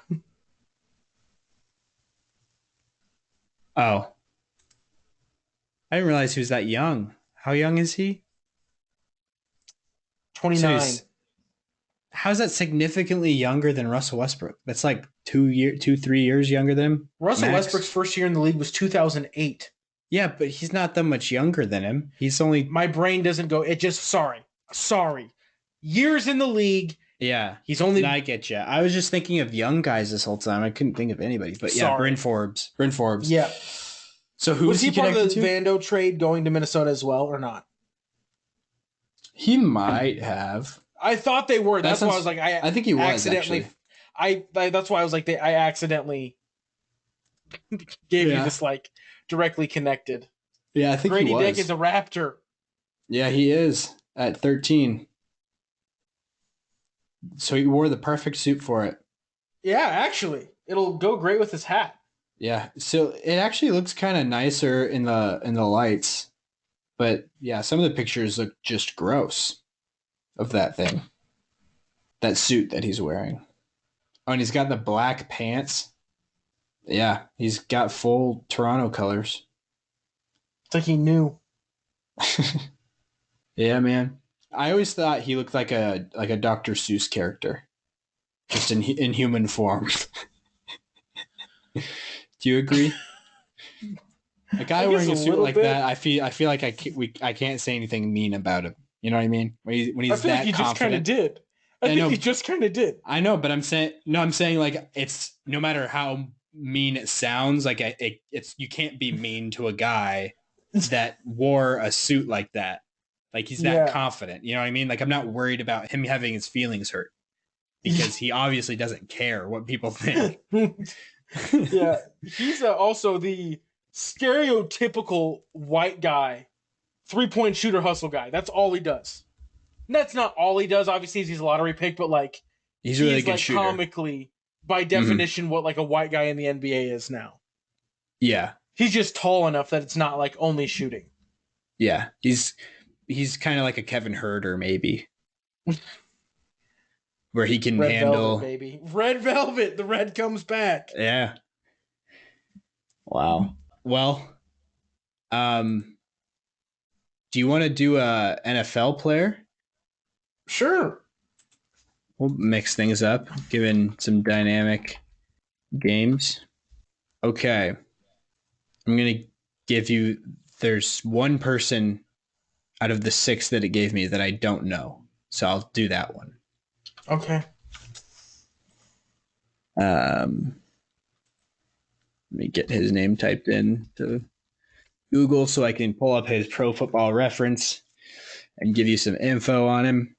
Oh. I didn't realize he was that young. How young is he? 29. So how's that significantly younger than Russell Westbrook? That's like 3 years younger than him. Russell max. Westbrook's first year in the league was 2008. Yeah, but he's not that much younger than him. He's only. My brain doesn't go. Sorry. Sorry. Years in the league. Yeah. He's only. I get you. I was just thinking of young guys this whole time. I couldn't think of anybody. But yeah, Sorry. Bryn Forbes. Bryn Forbes. Yeah. So who Was is he part of connected the to? Vando trade going to Minnesota as well or not? He might have. I thought they were. That's why I was like, I think he was actually. I that's why I was like, I accidentally gave you this like directly connected. Yeah, I think Grady he was. Dick is a Raptor. Yeah, he is at 13. So he wore the perfect suit for it. Yeah, actually, it'll go great with his hat. Yeah, so it actually looks kind of nicer in the lights, but yeah, some of the pictures look just gross of that thing, that suit that he's wearing. Oh, and he's got the black pants. Yeah, he's got full Toronto colors. It's like he knew. Yeah, man. I always thought he looked like a Dr. Seuss character, just in human form. Do you agree? A guy wearing a suit like that, I feel like I can't say anything mean about him. You know what I mean? When he's I feel that like you confident. just kind of did. I think you just kind of did. I know, but I'm saying like it's no matter how mean it sounds, like it's you can't be mean to a guy that wore a suit like that. Like he's that confident. You know what I mean? Like I'm not worried about him having his feelings hurt because he obviously doesn't care what people think. Yeah, he's also the stereotypical white guy, 3-point shooter hustle guy. That's all he does. And that's not all he does. Obviously, he's a lottery pick, but like he's really good like shooter. Comically, by definition, what like a white guy in the NBA is now. Yeah, he's just tall enough that it's not like only shooting. Yeah, he's kind of like a Kevin Herter, maybe, where he can handle Velvet, baby. Red Velvet. The red comes back. Yeah. Wow. Well, do you want to do a NFL player? Sure. We'll mix things up, given some dynamic games. Okay. I'm going to give you, there's one person out of the 6 that it gave me that I don't know. So I'll do that one. Okay. Let me get his name typed in to Google so I can pull up his Pro Football Reference and give you some info on him.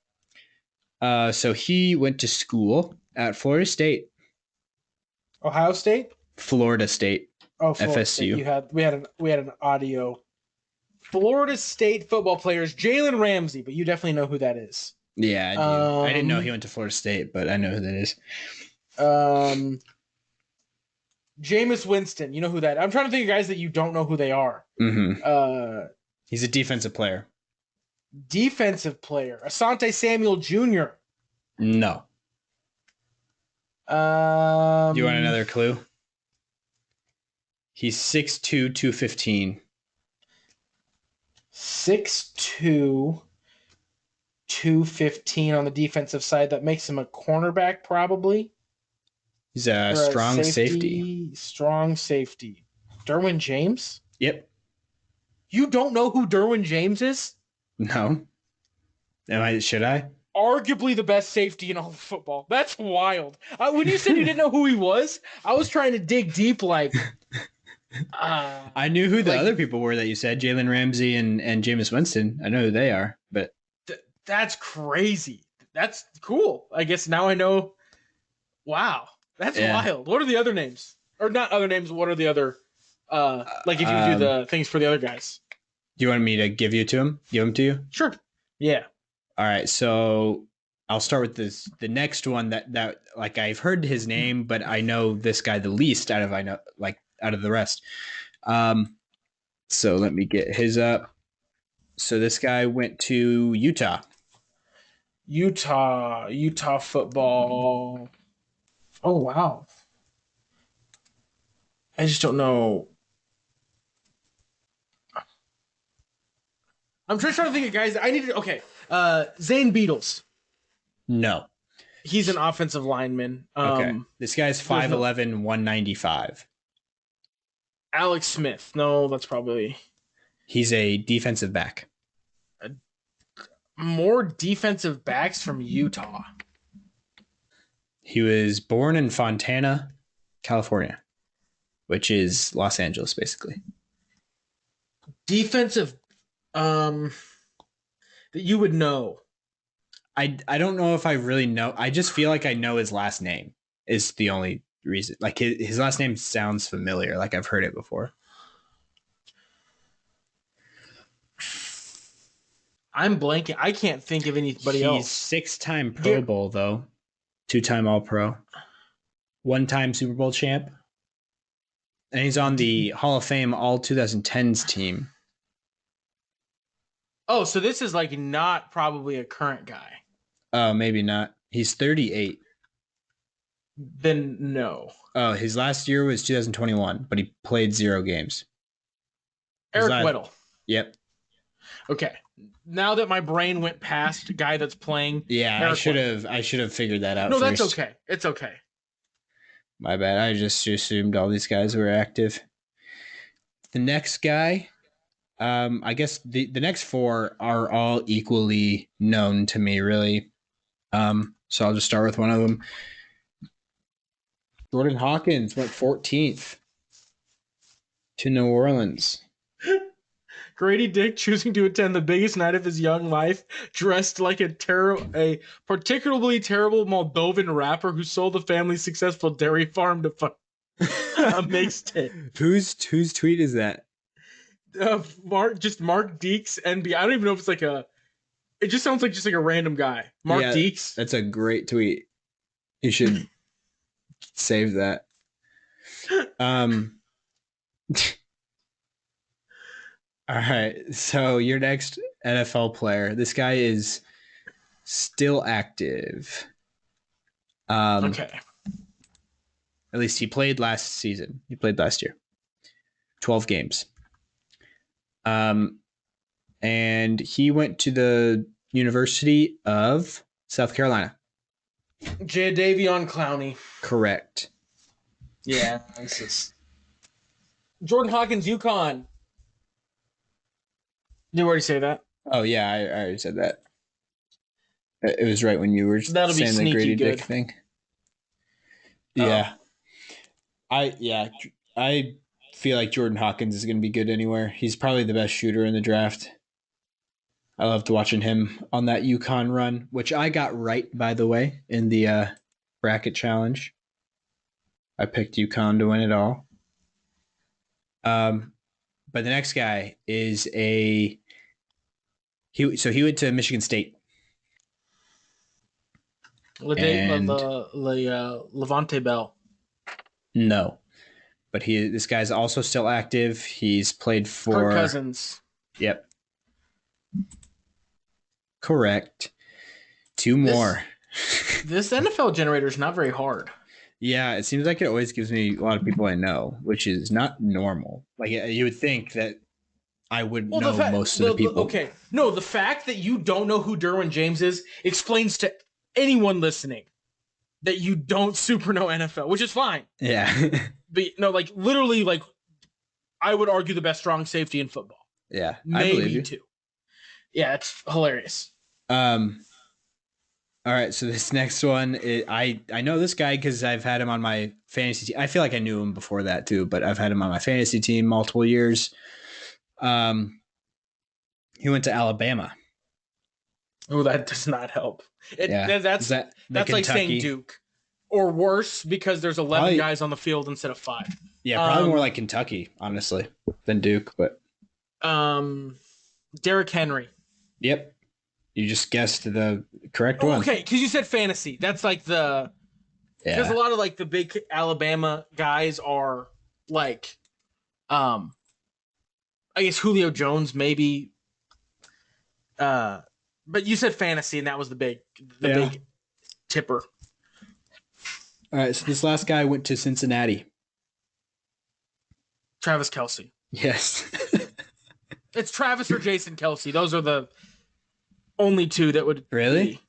So he went to school at Florida State. Ohio State? Florida State. Oh, Florida FSU. State. We had an audio. Florida State football players, Jalen Ramsey, but you definitely know who that is. Yeah, I do. I didn't know he went to Florida State, but I know who that is. Jameis Winston, you know who that is. I'm trying to think of guys that you don't know who they are. Mm-hmm. He's a defensive player. Defensive player. Asante Samuel Jr. No. Do you want another clue? He's 6'2", 215. 6'2", 215 on the defensive side. That makes him a cornerback, probably. He's a strong safety. Strong safety. Derwin James? Yep. You don't know who Derwin James is? No. Should I? Arguably the best safety in all of football. That's wild. When you said you didn't know who he was, I was trying to dig deep like... I knew who the other people were that you said, Jalen Ramsey and Jameis Winston. I know who they are, but... That's crazy. That's cool. I guess now I know. Wow. That's wild. What are the other names? Or not other names, what are the other... like if you do the things for the other guys. Do you want me to give them to you? Sure. Yeah. All right, so I'll start with the next one that like I've heard his name, but I know this guy the least out of the rest. So let me get his up. So this guy went to Utah. Utah football. Oh wow. I just don't know. I'm just trying to think of guys. Okay. Zane Beatles. No. He's an offensive lineman. Okay. This guy's 5'11", 195. Alex Smith. No, that's probably... He's a defensive back. More defensive backs from Utah. He was born in Fontana, California, which is Los Angeles, basically. Defensive, that you would know. I don't know if I really know. I just feel like I know his last name is the only reason. Like his last name sounds familiar. Like I've heard it before. I'm blanking. I can't think of anybody He's else. 6-time Pro Bowl, though. 2-time All-Pro. 1-time Super Bowl champ. And he's on the Hall of Fame All 2010s team. Oh, so this is like not probably a current guy. Oh, maybe not. He's 38. Then no. Oh, his last year was 2021, but he played 0 games. Eric Weddle. Yep. Okay. Now that my brain went past a guy that's playing. Yeah, Eric I should have figured that out. No, first. that's okay. It's okay. My bad. I just assumed all these guys were active. The next guy, I guess the next 4 are all equally known to me, really. So I'll just start with one of them. Jordan Hawkins went 14th to New Orleans. Grady Dick choosing to attend the biggest night of his young life, dressed like a particularly terrible Moldovan rapper who sold the family's successful dairy farm to fund a mixtape. Whose tweet is that? Mark Deeks NB. I don't even know if it's like a. It just sounds like just like a random guy. Mark Deeks. That's a great tweet. You should save that. All right. So your next NFL player. This guy is still active. Okay. At least he played last season. He played last year. 12 games. And he went to the University of South Carolina. Jadeveon Clowney. Correct. Yeah, this is Jordan Hawkins, UConn. Did you already say that? Oh yeah, I already said that. It was right when you were saying the Grady Dick thing. Yeah. I feel like Jordan Hawkins is going to be good anywhere. He's probably the best shooter in the draft. I loved watching him on that UConn run, which I got right, by the way, in the bracket challenge. I picked UConn to win it all. But the next guy is he went to Michigan State. Levante Bell. No, but this guy's also still active. He's played for Kirk Cousins. Yep. Correct. 2 more. This NFL generator is not very hard. Yeah, it seems like it always gives me a lot of people I know, which is not normal. Like you would think that I would know most of the people. Okay. No, the fact that you don't know who Derwin James is explains to anyone listening that you don't super know NFL, which is fine. Yeah. But no, like literally, like I would argue the best strong safety in football. Yeah. Maybe I believe you. 2. Yeah, it's hilarious. All right, so this next one, I know this guy because I've had him on my fantasy team. I feel like I knew him before that too, but I've had him on my fantasy team multiple years. He went to Alabama. Oh, that does not help. That's like saying Duke, or worse because there's 11 guys on the field instead of 5. Yeah, probably more like Kentucky, honestly, than Duke. But Derrick Henry. Yep. You just guessed the correct one. Okay, because you said fantasy. That's like because a lot of like the big Alabama guys are like, I guess Julio Jones maybe. But you said fantasy, and that was the big tipper. All right, so this last guy went to Cincinnati. Travis Kelce. Yes. It's Travis or Jason Kelce. Those are the only 2 that would really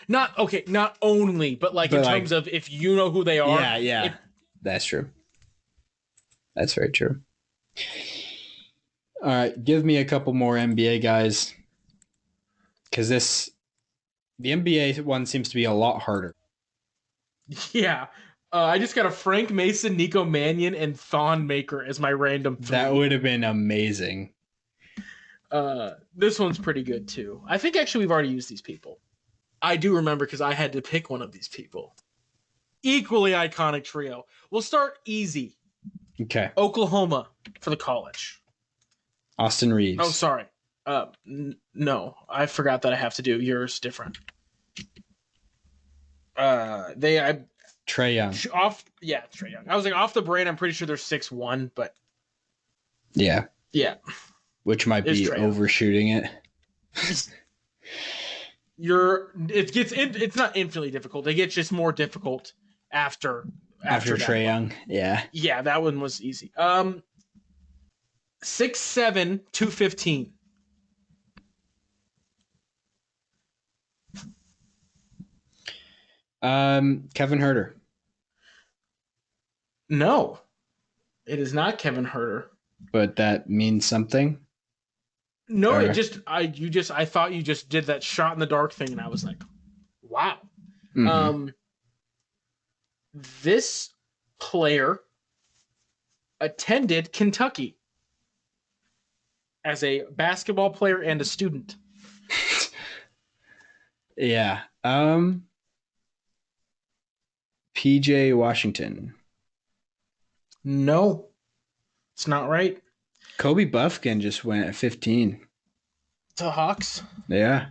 not only, but in terms of if you know who they are. Yeah. That's true. That's very true. All right, give me a couple more NBA guys. because the NBA one seems to be a lot harder. Yeah. I just got a Frank Mason, Nico Mannion, and Thon Maker as my random That three. would have been amazing. This one's pretty good too. I think actually we've already used these people. I do remember because I had to pick one of these people. Equally iconic trio. We'll start easy. Okay. Oklahoma for the college. Austin Reeves. Oh, sorry. No, I forgot that I have to do yours different. Trae Young. Trae Young. I was like off the brain. I'm pretty sure they're 6'1", but Yeah. yeah, Which might be overshooting it. It's not infinitely difficult. It gets just more difficult after Trae Young. Yeah. Yeah, that one was easy. 6'7", 215. Kevin Huerter. No, it is not Kevin Huerter. But that means something. No, I thought you just did that shot in the dark thing, and I was like, wow. Mm-hmm. This player attended Kentucky as a basketball player and a student. Yeah. PJ Washington. No, it's not right. Kobe Buffkin just went at 15. To Hawks. Yeah.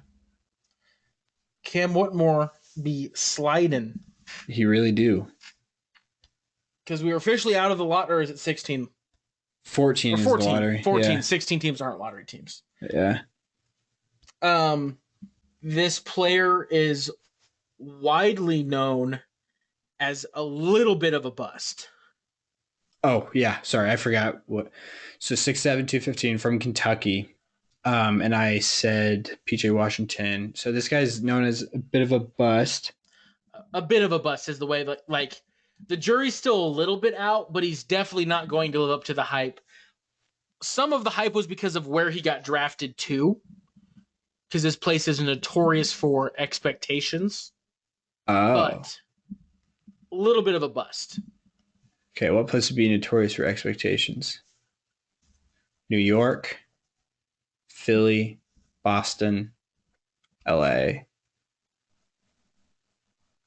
Cam Whitmore be sliding. He really do. Because we were officially out of the lot, or is it 16? 14 is the lottery. 14. Yeah. 16 teams aren't lottery teams. Yeah. This player is widely known as a little bit of a bust. Oh, yeah. Sorry, I forgot what. So 6'7", 215 from Kentucky. And I said PJ Washington. So this guy's known as a bit of a bust. A bit of a bust is the way that, like, the jury's still a little bit out, but he's definitely not going to live up to the hype. Some of the hype was because of where he got drafted to, because this place is notorious for expectations. Oh. But a little bit of a bust. Okay, what place would be notorious for expectations? New York, Philly, Boston, LA.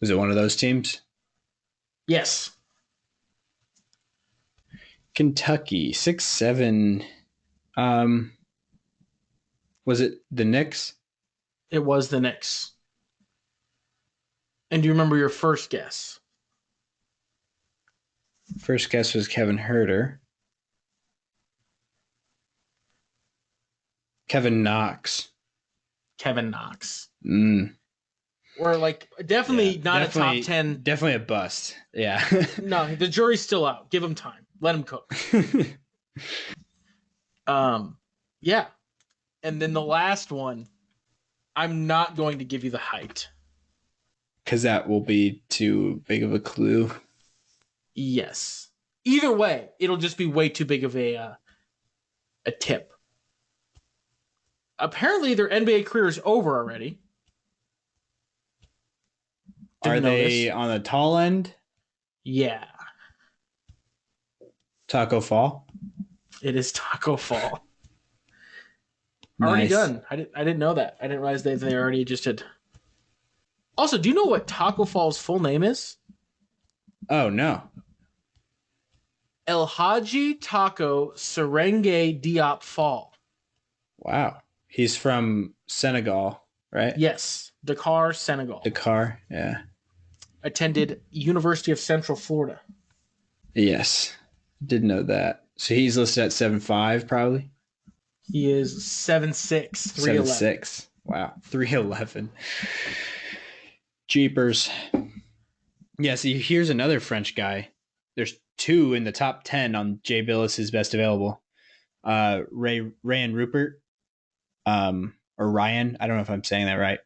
Was it one of those teams? Yes. Kentucky, 6'7". Was it the Knicks? It was the Knicks. And do you remember your first guess? First guess was Kevin Huerter. Kevin Knox. Kevin Knox. Or like definitely not a top 10. Definitely a bust. Yeah. No, the jury's still out. Give him time. Let him cook. Yeah. And then the last one, I'm not going to give you the height. Because that will be too big of a clue. Yes. Either way, it'll just be way too big of a tip. Apparently, their NBA career is over already. Are they on the tall end? Yeah. Taco Fall? It is Taco Fall. Nice. Already done. I didn't know that. I didn't realize they already just had. Also, do you know what Taco Fall's full name is? Oh, no. El Hadji Taco Serenge Diop Fall. Wow. He's from Senegal, right? Yes. Dakar, Senegal. Dakar, yeah. Attended University of Central Florida. Yes. Did know that. So he's listed at 7'5", probably? He is 7'6", 3'11". 7'6". Wow. 3'11". Jeepers. Yeah, see, here's another French guy. There's two in the top 10 on Jay Billis's best available. Ryan Rupert. Or Ryan. I don't know if I'm saying that right.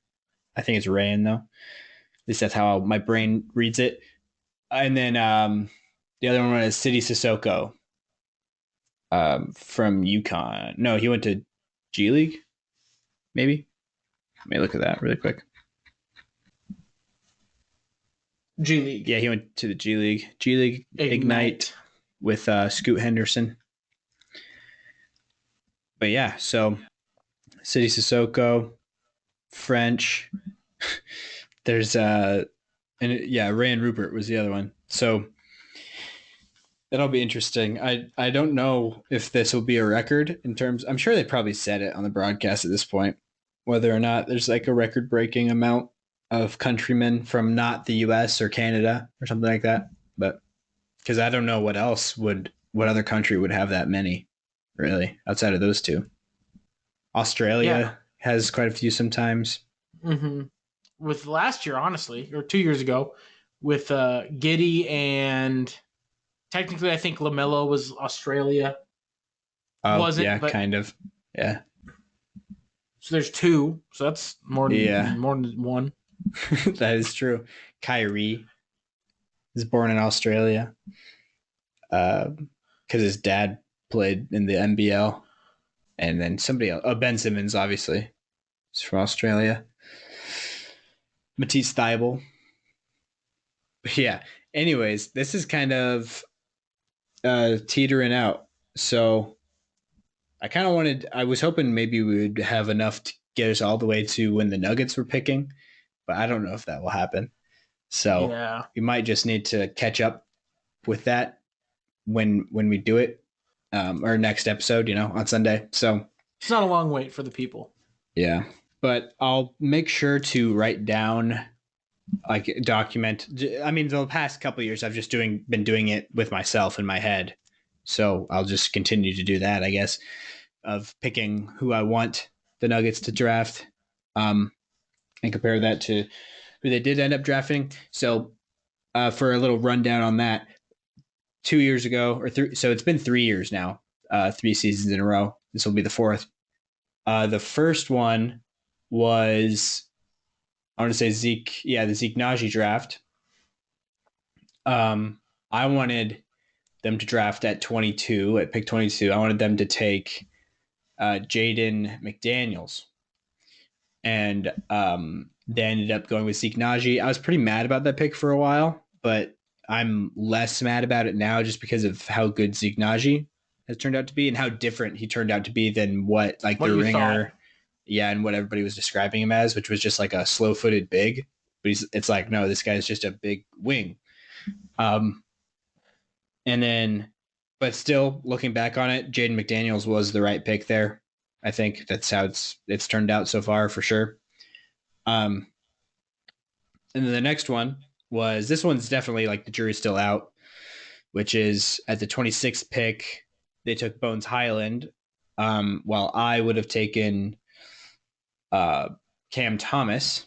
I think it's Ryan, though. At least that's how my brain reads it. And then the other one is City Sissoko from UConn. No, he went to G League, maybe. Let me look at that really quick. G League. Yeah, he went to the G League. G League Ignite with Scoot Henderson. But yeah, so City Sissoko, French. There's Ryan Rupert was the other one. So that'll be interesting. I don't know if this will be a record in terms. I'm sure they probably said it on the broadcast at this point, whether or not there's like a record breaking amount of countrymen from not the U.S. or Canada or something like that. But because I don't know what other country would have that many, really, outside of those two. Australia has quite a few sometimes. Mm-hmm. With last year, honestly, or 2 years ago, with Giddy and technically, I think LaMelo was Australia. Oh, Wasn't, yeah, but kind of. Yeah. so there's two. So that's more Yeah. than one. That is true. Kyrie is born in Australia because his dad played in the NBL. And then somebody else, Ben Simmons, obviously, is from Australia. Matisse Thybulle. Yeah. Anyways, this is kind of teetering out. So I was hoping maybe we would have enough to get us all the way to when the Nuggets were picking, but I don't know if that will happen. So Yeah. we might just need to catch up with that when we do it, or next episode, on Sunday. So It's not a long wait for the people. yeah, but I'll make sure to write down, like, document. I mean, the past couple of years, I've just been doing it with myself in my head. So I'll just continue to do that, I guess, of picking who I want the Nuggets to draft, and compare that to who they did end up drafting. So for a little rundown on that, 2 years ago or three, so it's been 3 years now, 3 seasons in a row. This will be the fourth. The first one was, I want to say the Zeke Najee draft. I wanted them to draft at 22, at pick 22. I wanted them to take Jaden McDaniels, and they ended up going with Zeke Najee. I was pretty mad about that pick for a while, but I'm less mad about it now just because of how good Zeke Najee has turned out to be and how different he turned out to be than what the Ringer, and what everybody was describing him as, which was just like a slow-footed big. But it's like, no, this guy's just a big wing. And then, but still, looking back on it, Jaden McDaniels was the right pick there. I think that's how it's turned out so far, for sure. And then the next one was, this one's definitely like the jury's still out, which is at the 26th pick, they took Bones Highland, while I would have taken Cam Thomas,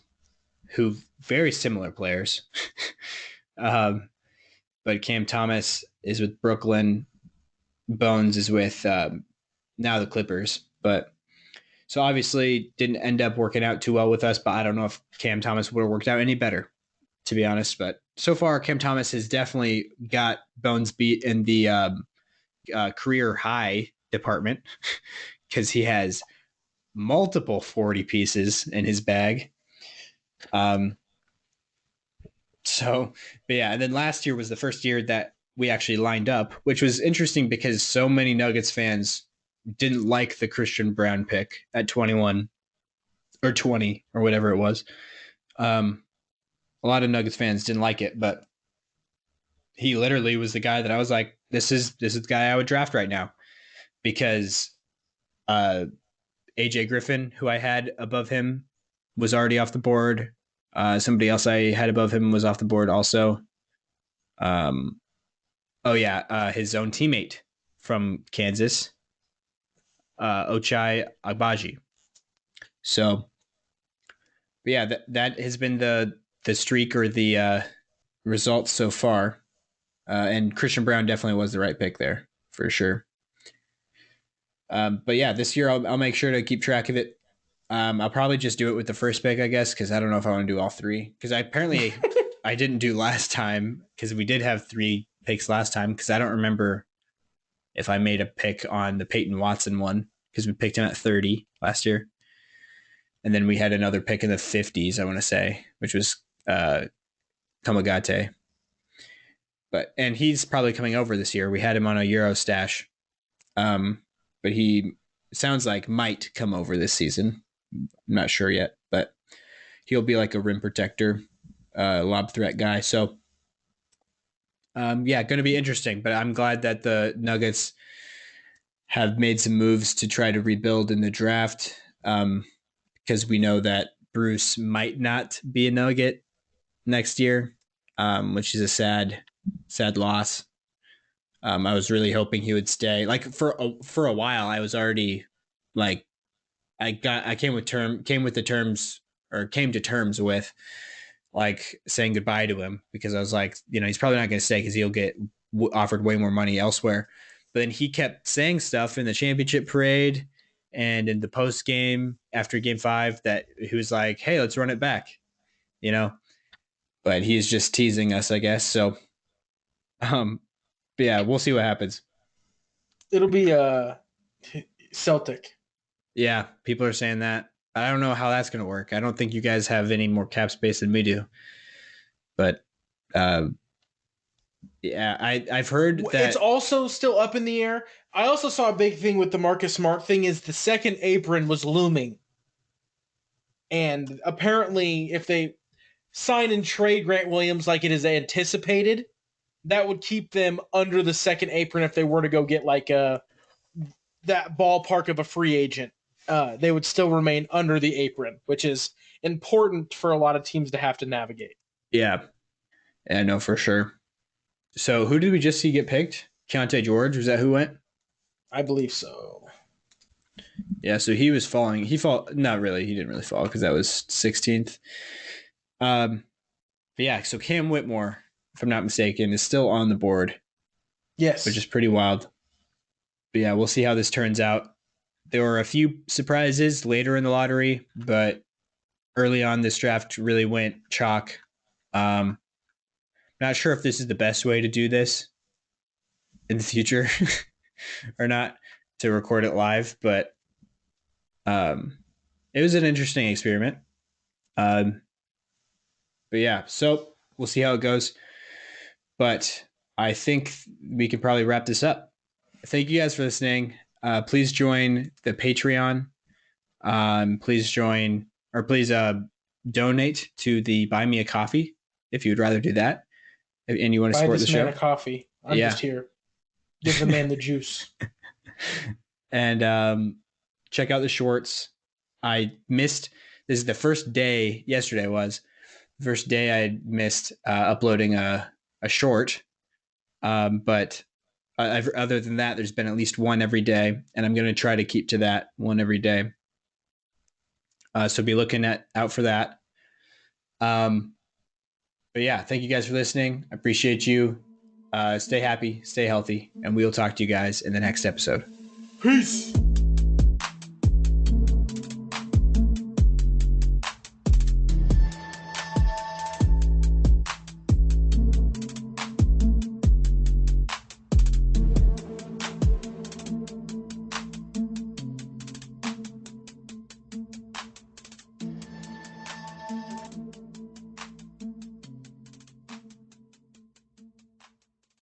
who very similar players. But Cam Thomas is with Brooklyn. Bones is with now the Clippers. But so obviously didn't end up working out too well with us, but I don't know if Cam Thomas would have worked out any better, to be honest. But so far, Cam Thomas has definitely got Bones beat in the career high department because he has multiple 40 pieces in his bag. So, but yeah, and then last year was the first year that we actually lined up, which was interesting because so many Nuggets fans didn't like the Christian Brown pick at 21 or 20 or whatever it was. A lot of Nuggets fans didn't like it, but he literally was the guy that I was like, this is the guy I would draft right now, because AJ Griffin, who I had above him, was already off the board. Somebody else I had above him was off the board also. His own teammate from Kansas, Ochai Agbaji. So, yeah, that has been the streak, or the results so far. And Christian Brown definitely was the right pick there, for sure. But yeah, this year I'll make sure to keep track of it. I'll probably just do it with the first pick, I guess, because I don't know if I want to do all three. Because I didn't do last time, because we did have 3 picks last time, because I don't remember if I made a pick on the Peyton Watson one, because we picked him at 30 last year. And then we had another pick in the 50s, I want to say, which was Kamagate. And he's probably coming over this year. We had him on a Euro stash. But he sounds like might come over this season. I'm not sure yet, but he'll be like a rim protector, lob threat guy. So, yeah, going to be interesting. But I'm glad that the Nuggets have made some moves to try to rebuild in the draft, because we know that Bruce might not be a Nugget next year, which is a sad loss. I was really hoping he would stay. Like for a while, I was already like, I came to terms with like saying goodbye to him, because I was like, he's probably not going to stay because he'll get offered way more money elsewhere. But then he kept saying stuff in the championship parade and in the post game after game 5 that he was like, hey, let's run it back, but he's just teasing us, I guess. So, but yeah, we'll see what happens. It'll be Celtic. Yeah, people are saying that. I don't know how that's going to work. I don't think you guys have any more cap space than we do. But yeah, I've heard that it's also still up in the air. I also saw a big thing with the Marcus Smart thing is the second apron was looming. And apparently, if they sign and trade Grant Williams like it is anticipated, that would keep them under the second apron if they were to go get like that ballpark of a free agent. They would still remain under the apron, which is important for a lot of teams to have to navigate. Yeah, I know for sure. So who did we just see get picked? Keontae George, was that who went? I believe so. Yeah, so he was falling. Not really. He didn't really fall because that was 16th. But yeah, so Cam Whitmore, if I'm not mistaken, is still on the board. Yes. Which is pretty wild. But yeah, we'll see how this turns out. There were a few surprises later in the lottery, but early on, this draft really went chalk. Not sure if this is the best way to do this in the future or not, to record it live, but it was an interesting experiment. But yeah, so we'll see how it goes. But I think we can probably wrap this up. Thank you guys for listening. Please join the Patreon. Please donate to the Buy Me a Coffee if you would rather do that. And you want to support the show. Buy this man a coffee. I'm just here. Give the man the juice. And check out the shorts. I missed. This is the first day. Yesterday was the first day I missed uploading a short. But other than that, there's been at least one every day, and I'm going to try to keep to that one every day. So be looking out for that. But yeah, thank you guys for listening. I appreciate you. Stay happy, stay healthy, and we'll talk to you guys in the next episode. Peace.